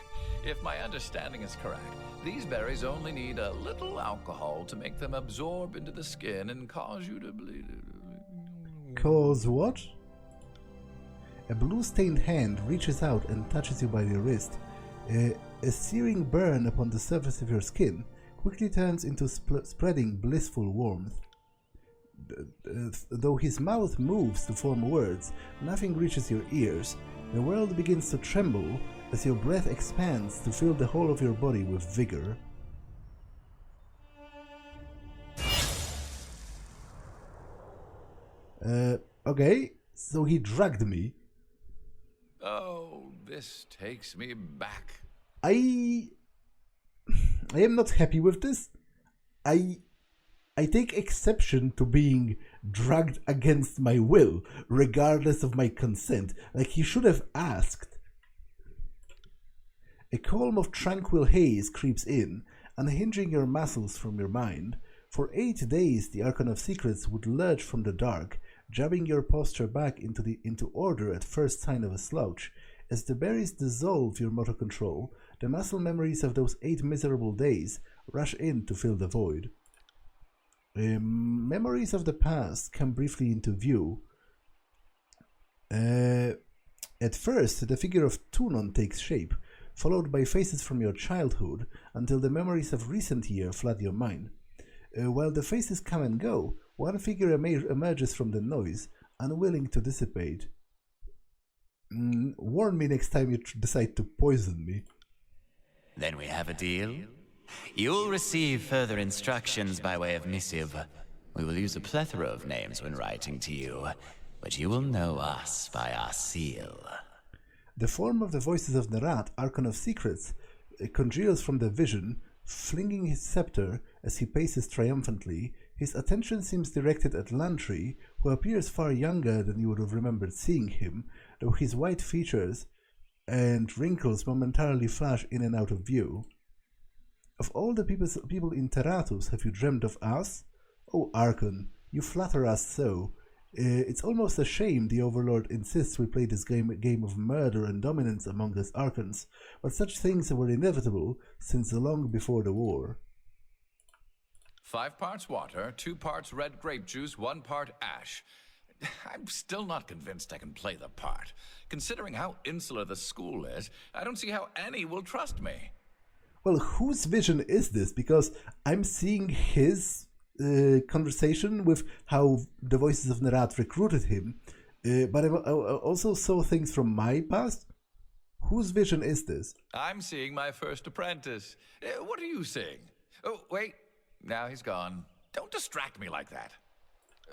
If my understanding is correct, these berries only need a little alcohol to make them absorb into the skin and cause you to bleed. Cause what? A blue-stained hand reaches out and touches you by the wrist. A searing burn upon the surface of your skin quickly turns into spreading blissful warmth. Though his mouth moves to form words, nothing reaches your ears. The world begins to tremble as your breath expands to fill the whole of your body with vigor. Okay, so he dragged me. Oh, this takes me back. I am not happy with this. I take exception to being dragged against my will, regardless of my consent. Like, he should have asked. A calm of tranquil haze creeps in, unhinging your muscles from your mind. For 8 days, the Archon of Secrets would lurch from the dark, jabbing your posture back into order at first sign of a slouch. As the berries dissolve your motor control, the muscle memories of those 8 miserable days rush in to fill the void. Memories of the past come briefly into view. At first, the figure of Tunon takes shape, followed by faces from your childhood, until the memories of recent year flood your mind. While the faces come and go, one figure emerges from the noise, unwilling to dissipate. Warn me next time you decide to poison me. Then we have a deal. You'll receive further instructions by way of missive. We will use a plethora of names when writing to you, but you will know us by our seal. The form of the voices of Nerat, Archon of Secrets, congeals from the vision, flinging his scepter as he paces triumphantly. His attention seems directed at Lantry, who appears far younger than you would have remembered seeing him, though his white features and wrinkles momentarily flash in and out of view. Of all the people in Terratus have you dreamed of us? Oh, Archon, you flatter us so. It's almost a shame the Overlord insists we play this game of murder and dominance among us Archons, but such things were inevitable since long before the war. 5 parts water, 2 parts red grape juice, 1 part ash. I'm still not convinced I can play the part. Considering how insular the school is, I don't see how any will trust me. Well, whose vision is this? Because I'm seeing his conversation with how the voices of Nerat recruited him, but I also saw things from my past. Whose vision is this? I'm seeing my first apprentice. What are you seeing? Oh, wait. Now he's gone. Don't distract me like that.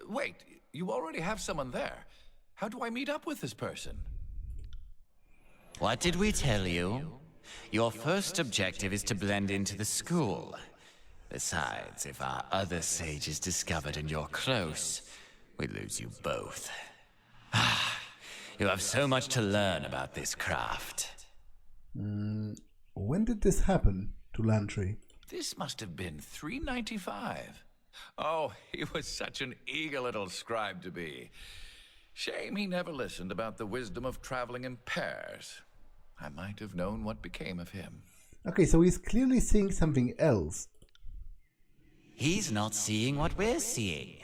Wait, you already have someone there. How do I meet up with this person? What did we tell you? Your first objective is to blend into the school. Besides, if our other sage is discovered and you're close, we lose you both. You have so much to learn about this craft. When did this happen to Lantry? This must have been 395. Oh, he was such an eager little scribe to be. Shame he never listened about the wisdom of traveling in pairs. I might have known what became of him. Okay, so he's clearly seeing something else. He's not seeing what we're seeing.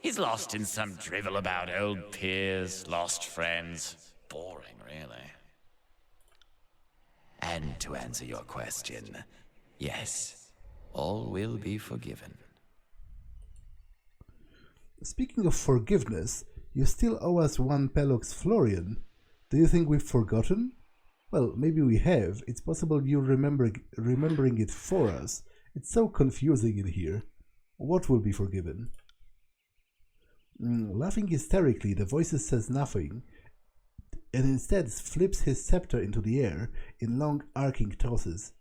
He's lost in some drivel about old peers, lost friends. Boring, really. And to answer your question, yes, all will be forgiven. Speaking of forgiveness, you still owe us 1 Pelox Florian. Do you think we've forgotten? Well, maybe we have. It's possible you're remembering it for us. It's so confusing in here. What will be forgiven? Laughing hysterically, the voices says nothing, and instead flips his scepter into the air in long arcing tosses.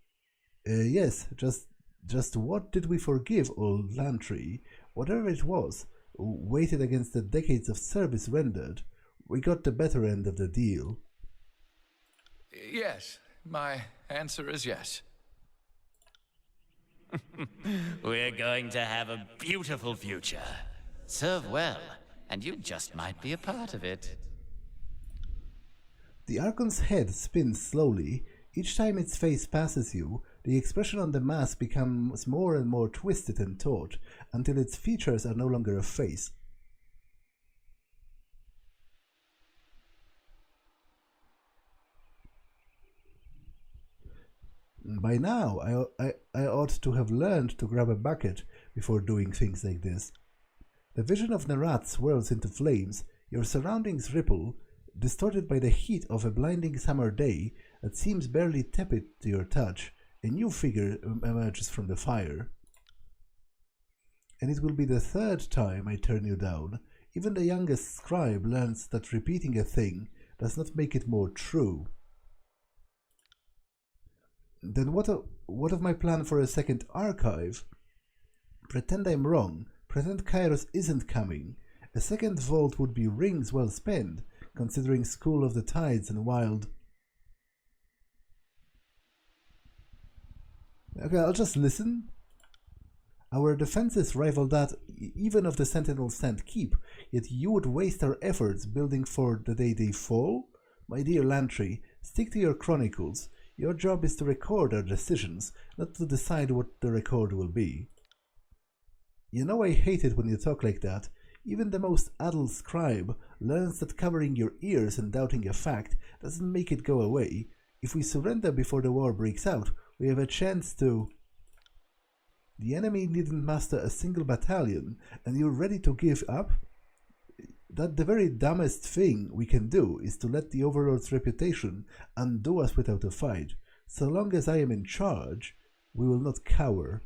Yes, just what did we forgive, old Lantry? Whatever it was, weighted against the decades of service rendered, we got the better end of the deal. Yes, my answer is yes. We're going to have a beautiful future. Serve well, and you just might be a part of it. The Archon's head spins slowly. Each time its face passes you, the expression on the mask becomes more and more twisted and taut, until its features are no longer a face. By now, I ought to have learned to grab a bucket before doing things like this. The vision of Nerat swirls into flames, your surroundings ripple, Distorted by the heat of a blinding summer day that seems barely tepid to your touch, a new figure emerges from the fire. And it will be the third time I turn you down. Even the youngest scribe learns that repeating a thing does not make it more true. Then what of my plan for a second archive? Pretend I'm wrong. Pretend Kairos isn't coming. A second vault would be rings well spent, considering School of the Tides and Wild. Okay, I'll just listen. Our defenses rival that even of the Sentinels stand keep, yet you would waste our efforts building for the day they fall? My dear Lantry, stick to your chronicles. Your job is to record our decisions, not to decide what the record will be. You know I hate it when you talk like that. Even the most adult scribe learns that covering your ears and doubting a fact doesn't make it go away. If we surrender before the war breaks out, we have a chance to... The enemy didn't master a single battalion, and you're ready to give up? That the very dumbest thing we can do is to let the Overlord's reputation undo us without a fight. So long as I am in charge, we will not cower.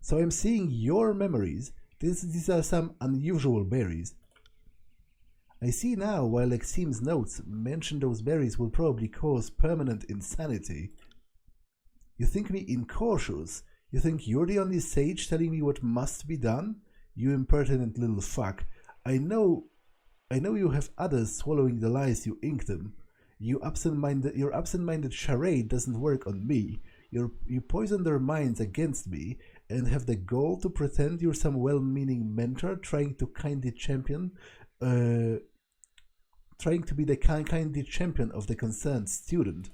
So I'm seeing your memories. These are some unusual berries. I see now why Lexim's notes mention those berries will probably cause permanent insanity. You think me incautious? You think you're the only sage telling me what must be done? You impertinent little fuck. I know you have others swallowing the lies you ink them. Your absent-minded charade doesn't work on me. You poison their minds against me and have the goal to pretend you're some well-meaning mentor trying to be the kindly champion of the concerned student.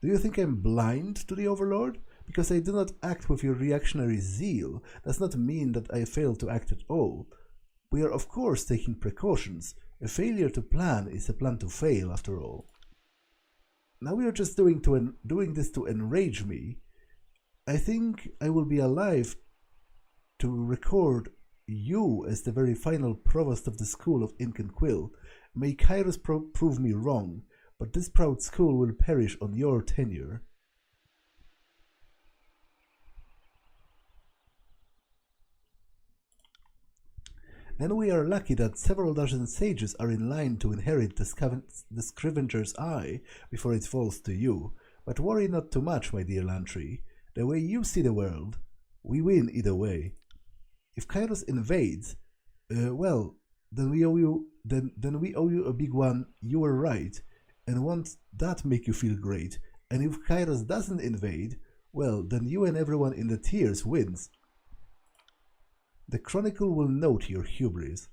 Do you think I'm blind to the Overlord? Because I do not act with your reactionary zeal does not mean that I fail to act at all. We are of course taking precautions. A failure to plan is a plan to fail after all. Now we are just doing this to enrage me. I think I will be alive to record you as the very final provost of the School of Ink and Quill. May Kairos prove me wrong, but this proud school will perish on your tenure. Then we are lucky that several dozen sages are in line to inherit the Scrivenger's Eye before it falls to you. But worry not too much, my dear Lantry. The way you see the world, we win either way. If Kairos invades, well, then we owe you a big one. You were right, and won't that make you feel great? And if Kairos doesn't invade, well, then you and everyone in the tiers wins. The Chronicle will note your hubris.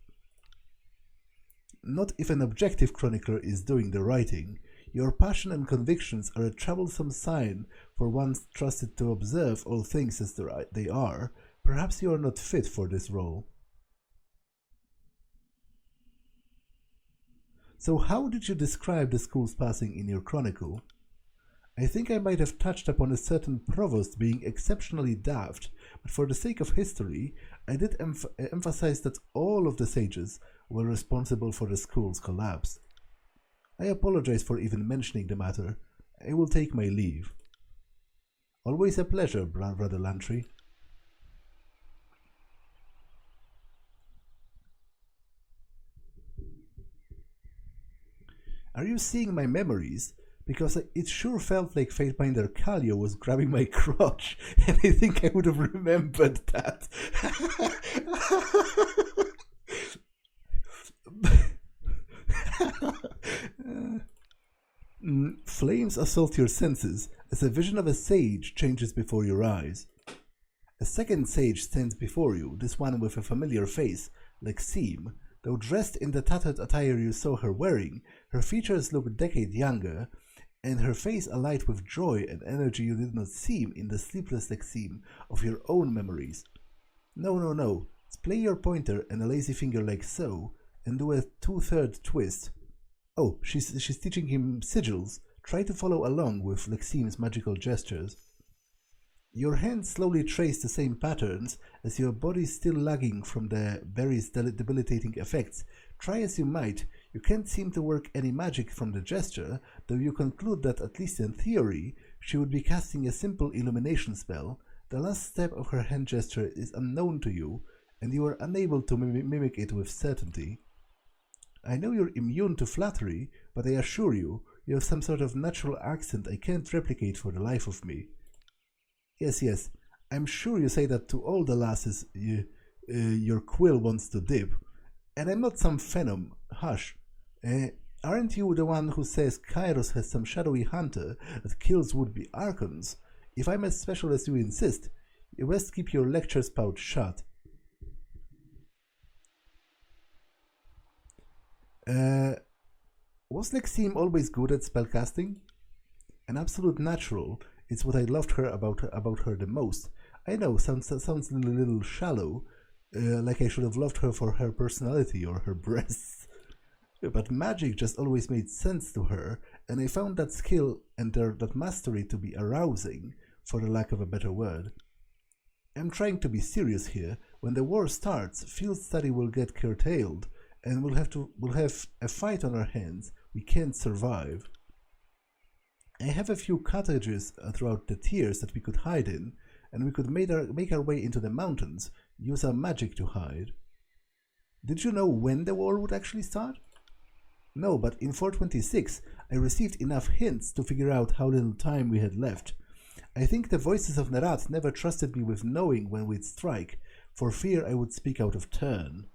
Not if an objective chronicler is doing the writing. Your passion and convictions are a troublesome sign for one trusted to observe all things as they are. Perhaps you are not fit for this role. So how did you describe the school's passing in your chronicle? I think I might have touched upon a certain provost being exceptionally daft, but for the sake of history, I did emphasize that all of the sages were responsible for the school's collapse. I apologize for even mentioning the matter. I will take my leave. Always a pleasure, Brother Lantry. Are you seeing my memories? Because it sure felt like Fatebinder Kallio was grabbing my crotch, and I think I would have remembered that. Flames assault your senses as a vision of a sage changes before your eyes. A second sage stands before you, this one with a familiar face, Lexim. Though dressed in the tattered attire you saw her wearing, her features look a decade younger, and her face alight with joy and energy you did not see in the sleepless Lexim of your own memories. No. Play your pointer and a lazy finger like so, and do a 2/3 twist. Oh, she's teaching him sigils. Try to follow along with Lexim's magical gestures. Your hands slowly trace the same patterns as your body still lagging from the berry's debilitating effects. Try as you might, you can't seem to work any magic from the gesture, though you conclude that, at least in theory, she would be casting a simple illumination spell. The last step of her hand gesture is unknown to you, and you are unable to mimic it with certainty. I know you're immune to flattery, but I assure you, you have some sort of natural accent I can't replicate for the life of me. Yes, I'm sure you say that to all the lasses your quill wants to dip. And I'm not some phenom, hush. Aren't you the one who says Kairos has some shadowy hunter that kills would-be Archons? If I'm as special as you insist, you best keep your lecture spout shut. Was Lexime always good at spellcasting? An absolute natural. It's what I loved her about her the most. I know, sounds a little shallow, like I should have loved her for her personality or her breasts. But magic just always made sense to her, and I found that skill and that mastery to be arousing, for the lack of a better word. I'm trying to be serious here. When the war starts, field study will get curtailed, and we'll have a fight on our hands. We can't survive. I have a few cottages throughout the tiers that we could hide in, and we could make our way into the mountains, use our magic to hide. Did you know when the war would actually start? No, but in 426 I received enough hints to figure out how little time we had left. I think the voices of Nerat never trusted me with knowing when we'd strike, for fear I would speak out of turn.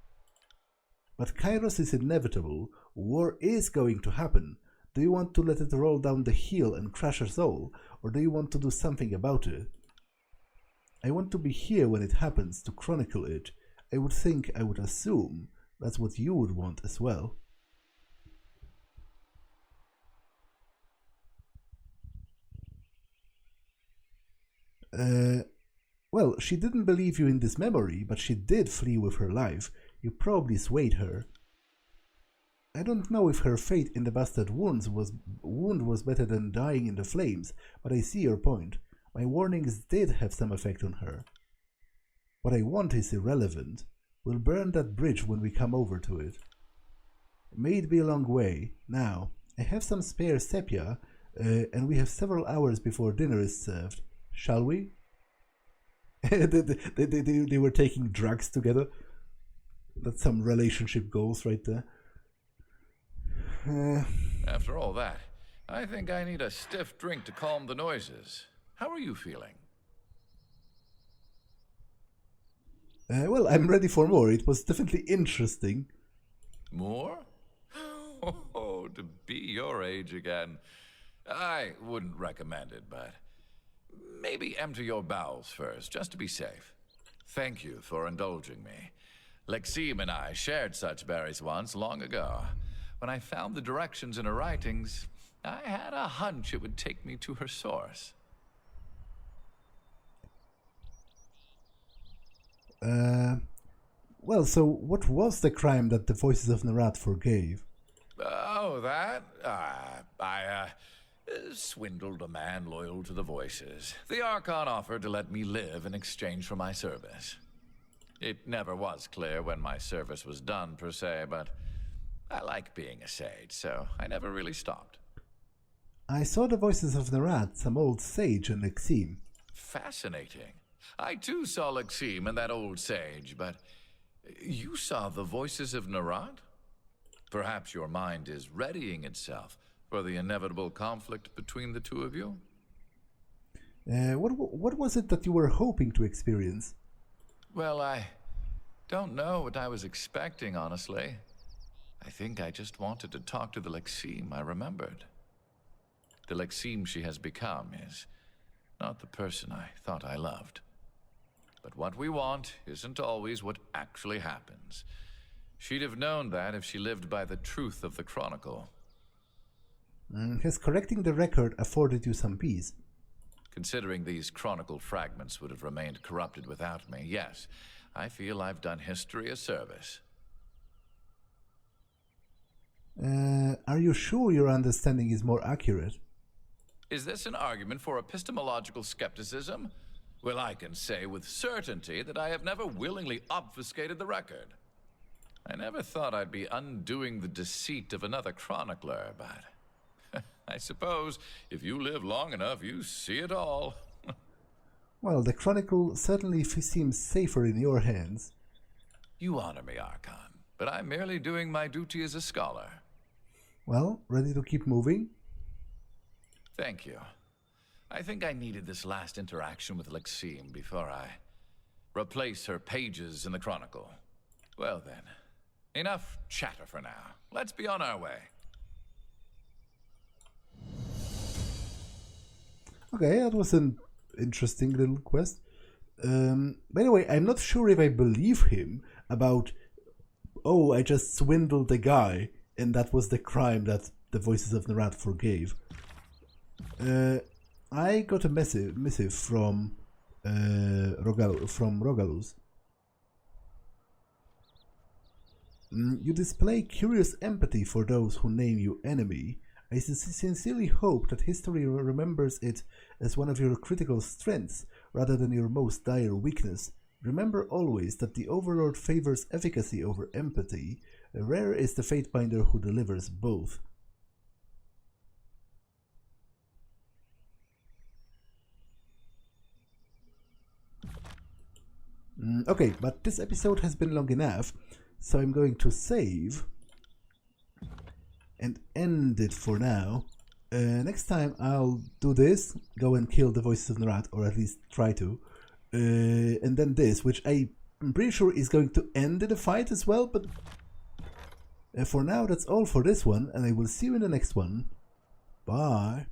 But Kairos is inevitable. War is going to happen. Do you want to let it roll down the hill and crush us all, or do you want to do something about it? I want to be here when it happens, to chronicle it. I would assume that's what you would want as well. Well, she didn't believe you in this memory, but she did flee with her life. You probably swayed her. I don't know if her fate in the bastard wound was better than dying in the flames, but I see your point. My warnings did have some effect on her. What I want is irrelevant. We'll burn that bridge when we come over to it. May it be a long way. Now, I have some spare sepia, and we have several hours before dinner is served. Shall we? They were taking drugs together. That's some relationship goals right there. After all that, I think I need a stiff drink to calm the noises. How are you feeling? Well, I'm ready for more. It was definitely interesting. More? Oh, to be your age again. I wouldn't recommend it, but maybe empty your bowels first, just to be safe. Thank you for indulging me. Lexime and I shared such berries once, long ago. When I found the directions in her writings, I had a hunch it would take me to her source. Well, so what was the crime that the voices of Nerat forgave? Oh, that? I swindled a man loyal to the voices. The Archon offered to let me live in exchange for my service. It never was clear when my service was done, per se, but I like being a sage, so I never really stopped. I saw the voices of Nerat, some old sage, and Lexime. Fascinating. I too saw Lexime and that old sage, but you saw the voices of Nerat? Perhaps your mind is readying itself for the inevitable conflict between the two of you? What was it that you were hoping to experience? Well, I don't know what I was expecting, honestly. I think I just wanted to talk to the Lexime I remembered. The Lexime she has become is not the person I thought I loved. But what we want isn't always what actually happens. She'd have known that if she lived by the truth of the Chronicle. Has correcting the record afforded you some peace? Considering these Chronicle fragments would have remained corrupted without me, yes. I feel I've done history a service. Are you sure your understanding is more accurate? Is this an argument for epistemological skepticism? Well, I can say with certainty that I have never willingly obfuscated the record. I never thought I'd be undoing the deceit of another chronicler, but I suppose if you live long enough, you see it all. Well, the Chronicle certainly seems safer in your hands. You honor me, Archon, but I'm merely doing my duty as a scholar. Well, ready to keep moving? Thank you. I think I needed this last interaction with Lexime before I replace her pages in the Chronicle. Well then, enough chatter for now. Let's be on our way. Okay, that was an interesting little quest. By the way, I'm not sure if I believe him about, oh, I just swindled the guy, and that was the crime that the Voices of Nerat forgave. I got a missive from Rogaluz. You display curious empathy for those who name you enemy. I sincerely hope that history remembers it as one of your critical strengths rather than your most dire weakness. Remember always that the Overlord favors efficacy over empathy. Rare is the Fatebinder who delivers both. Okay, but this episode has been long enough, so I'm going to save and end it for now. Next time I'll do this, go and kill the Voices of Nerat, or at least try to, and then this, which I'm pretty sure is going to end the fight as well, but for now that's all for this one, and I will see you in the next one. Bye!